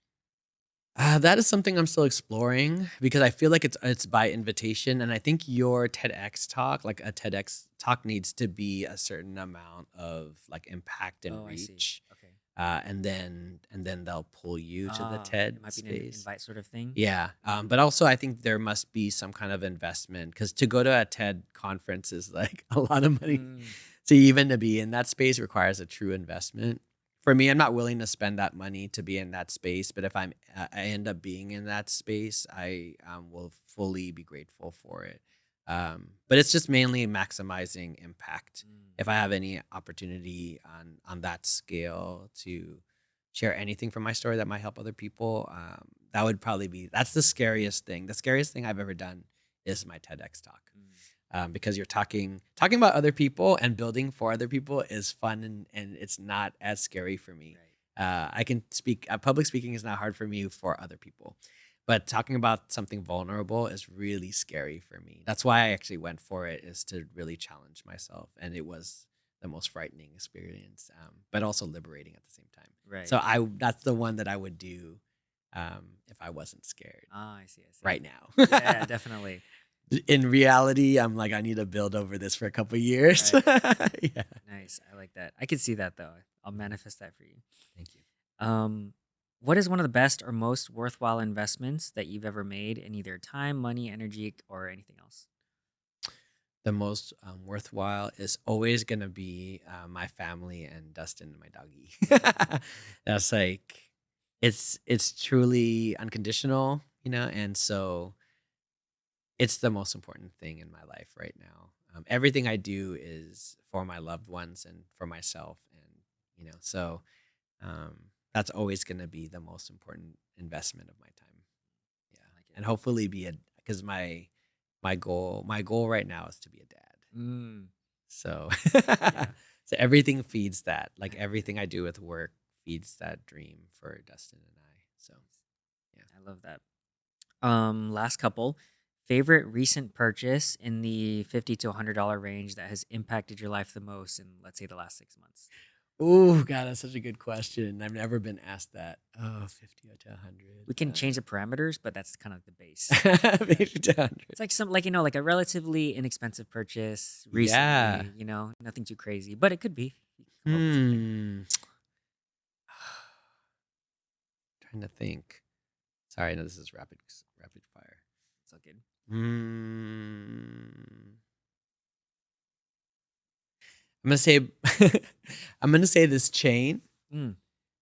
That is something I'm still exploring because I feel like it's by invitation, and I think your TEDx talk, like a TEDx talk, needs to be a certain amount of like impact and Oh, I see. reach, Okay. and then they'll pull you to the It TED might be an space. invite sort of thing. Yeah, Mm. but also I think there must be some kind of investment because to go to a TED conference is like a lot of money. Mm. So even to be in that space requires a true investment. For me, I'm not willing to spend that money to be in that space, but if I end up being in that space, I will fully be grateful for it. But it's just mainly maximizing impact. Mm. If I have any opportunity on that scale to share anything from my story that might help other people, that would probably be that's the scariest thing. The scariest thing I've ever done is my TEDx talk. Mm. Because you're talking about other people, and building for other people is fun, and it's not as scary for me. Right. I can speak. Public speaking is not hard for me for other people, but talking about something vulnerable is really scary for me. That's why I actually went for it, is to really challenge myself, and it was the most frightening experience, but also liberating at the same time. Right. So that's the one that I would do if I wasn't scared Ah, I see. right now. Yeah, definitely. In reality, I'm like, I need to build over this for a couple years. Right. Yeah. Nice. I like that. I can see that though. I'll manifest that for you. Thank you. Um, what is one of the best or most worthwhile investments that you've ever made in either time, money, energy, or anything else? The most worthwhile is always going to be my family and Dustin, my doggy. That's like, it's truly unconditional, and so it's the most important thing in my life right now. Everything I do is for my loved ones and for myself, and so um, that's always going to be the most important investment of my time. Yeah, I like it. and hopefully because my goal right now is to be a dad. Mm, So, yeah, so everything feeds that. Like everything I do with work feeds that dream for Dustin and I. So, yeah. I love that. Last couple. Favorite recent purchase in the $50 to $100 range that has impacted your life the most in, let's say, the last 6 months? Oh, God, that's such a good question. I've never been asked that. Oh, 50 to 100. We can change the parameters, but that's kind of the base. 50 to 100. It's like like a relatively inexpensive purchase Yeah. recently, nothing too crazy, but it could be. You can come up with something. Trying to think. Sorry, no, this is rapid fire. It's all good. I'm gonna say I'm gonna say this chain. Mm.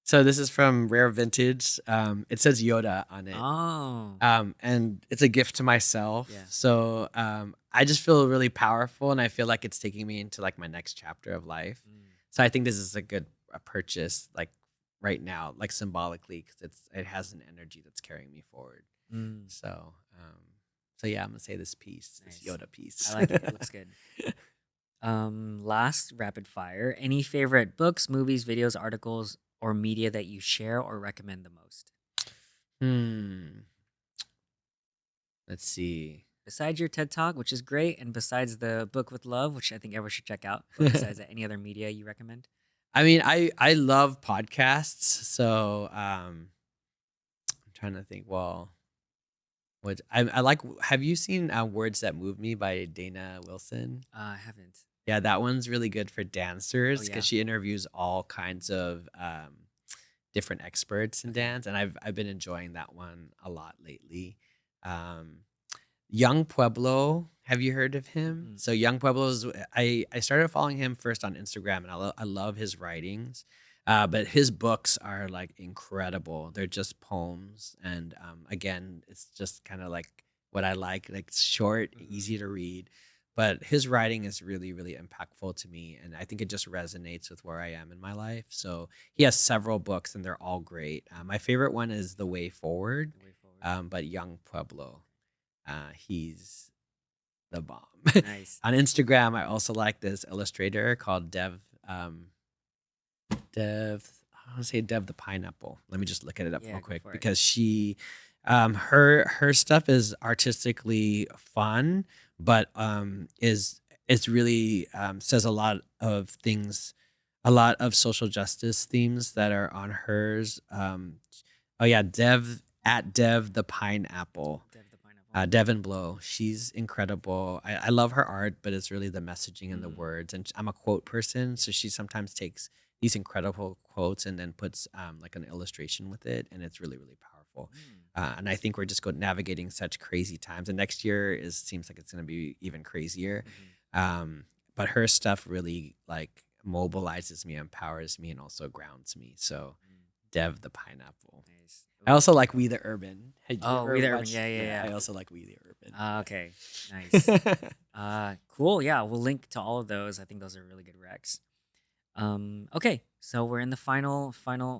So this is from Rare Vintage. It says Yoda on it. Oh. And it's a gift to myself. Yeah. So I just feel really powerful, and I feel like it's taking me into like my next chapter of life. So I think this is a good purchase, like right now, like symbolically, because it has an energy that's carrying me forward. So yeah, I'm gonna say this piece, Nice. this Yoda piece. I like it. It looks good. Last rapid fire. Any favorite books, movies, videos, articles, or media that you share or recommend the most? Let's see. Besides your TED Talk, which is great, and besides the book with love, which I think everyone should check out. But besides that, any other media you recommend? I mean, I love podcasts, so I'm trying to think. Well, what I like. Have you seen Words That Move Me by Dana Wilson? I haven't. Yeah, that one's really good for dancers Oh, yeah. because she interviews all kinds of different experts in dance, and I've been enjoying that one a lot lately. Young Pueblo, have you heard of him? Mm-mm. So Young Pueblo's I started following him first on Instagram, and I love his writings. But his books are like incredible. They're just poems, and again, it's just kind of like what I like short, easy to read. But his writing is really, really impactful to me, and I think it just resonates with where I am in my life. So he has several books, and they're all great. My favorite one is The Way Forward, The Way Forward. but Young Pueblo, he's the bomb. Nice. On Instagram, I also like this illustrator called Dev. I want to say Dev the Pineapple. Let me just look it up Yeah, real go quick for it. because she, her stuff is artistically fun, but it's really says a lot of things, a lot of social justice themes that are on hers. Oh yeah, Dev the Pineapple. Dev the Pineapple. Devin Blow, she's incredible. I love her art, but it's really the messaging and the words. And I'm a quote person, so she sometimes takes these incredible quotes and then puts like an illustration with it, and it's really, really powerful. And I think we're just navigating such crazy times. And next year seems like it's going to be even crazier. But her stuff really like mobilizes me, empowers me, and also grounds me. So Dev the Pineapple. Nice. I also like We the Urban. Had you Oh, ever We the Urban. watched- Yeah. I also like We the Urban. Okay. Nice. Cool. Yeah, we'll link to all of those. I think those are really good recs. Okay, so we're in the final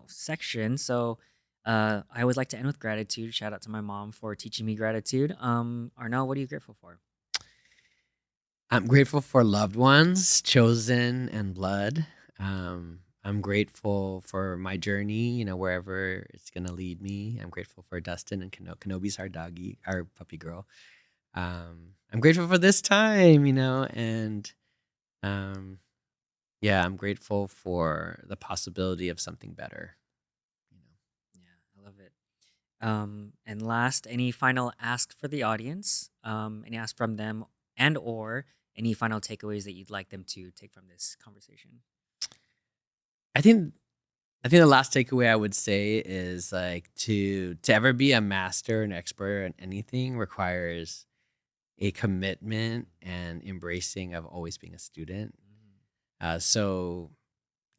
section. So I always like to end with gratitude. Shout out to my mom for teaching me gratitude. Arnel, what are you grateful for? I'm grateful for loved ones, chosen and blood. I'm grateful for my journey, wherever it's gonna lead me. I'm grateful for Dustin and Kenobi's our doggy, our puppy girl. I'm grateful for this time, and um, yeah, I'm grateful for the possibility of something better. You know. Yeah, I love it. And last, any final ask for the audience? Any ask from them, and or any final takeaways that you'd like them to take from this conversation? I think I think the last takeaway I would say is like to ever be a master and expert in anything requires a commitment and embracing of always being a student. Mm, So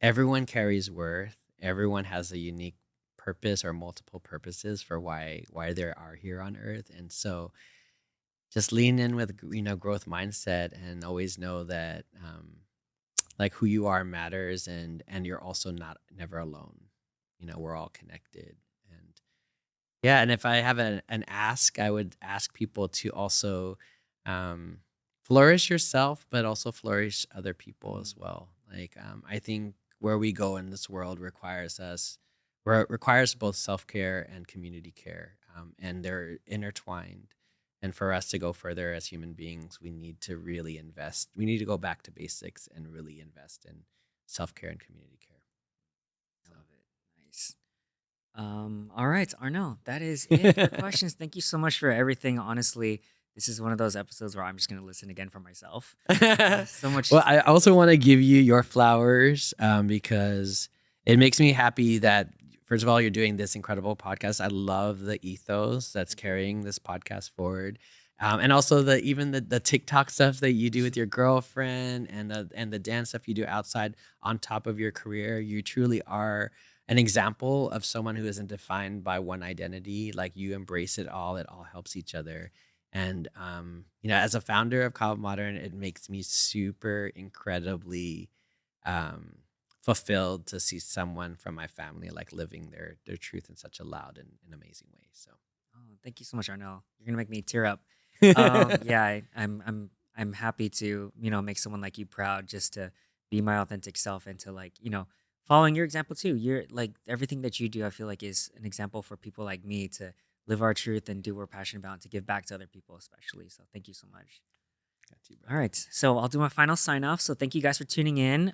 everyone carries worth. Everyone has a unique purpose or multiple purposes for why they are here on Earth, and so just lean in with growth mindset and always know that like who you are matters, and you're also not never alone. We're all connected, and yeah, and if I have an ask, I would ask people to also um, flourish yourself, but also flourish other people as mm, well. Like I think where we go in this world where it requires both self care and community care, and they're intertwined. And for us to go further as human beings, we need to really invest. We need to go back to basics and really invest in self care and community care. I So. love it. Nice. All right, Arno, that is it for questions. Thank you so much for everything. Honestly, this is one of those episodes where I'm just gonna listen again for myself. So much. Well, I also want to give you your flowers because it makes me happy that, first of all, you're doing this incredible podcast. I love the ethos that's Thank you. carrying this podcast forward. And also the TikTok stuff that you do with your girlfriend and the dance stuff you do outside on top of your career. You truly are an example of someone who isn't defined by one identity. Like you embrace it all helps each other. And as a founder of Kaba Modern, it makes me super incredibly um, fulfilled to see someone from my family like living their truth in such a loud and amazing way. So Oh, thank you so much, Arno. You're gonna make me tear up. Yeah, I'm happy to make someone like you proud, just to be my authentic self and to following your example too. You're like everything that you do. I feel like is an example for people like me to live our truth and do what we're passionate about and to give back to other people, especially. So thank you so much. got you, All brother. right. So I'll do my final sign off. So thank you guys for tuning in.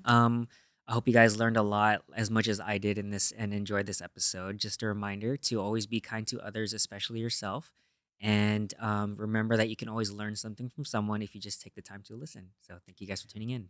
I hope you guys learned a lot as much as I did in this and enjoyed this episode. Just a reminder to always be kind to others, especially yourself. And remember that you can always learn something from someone if you just take the time to listen. So thank you guys for tuning in.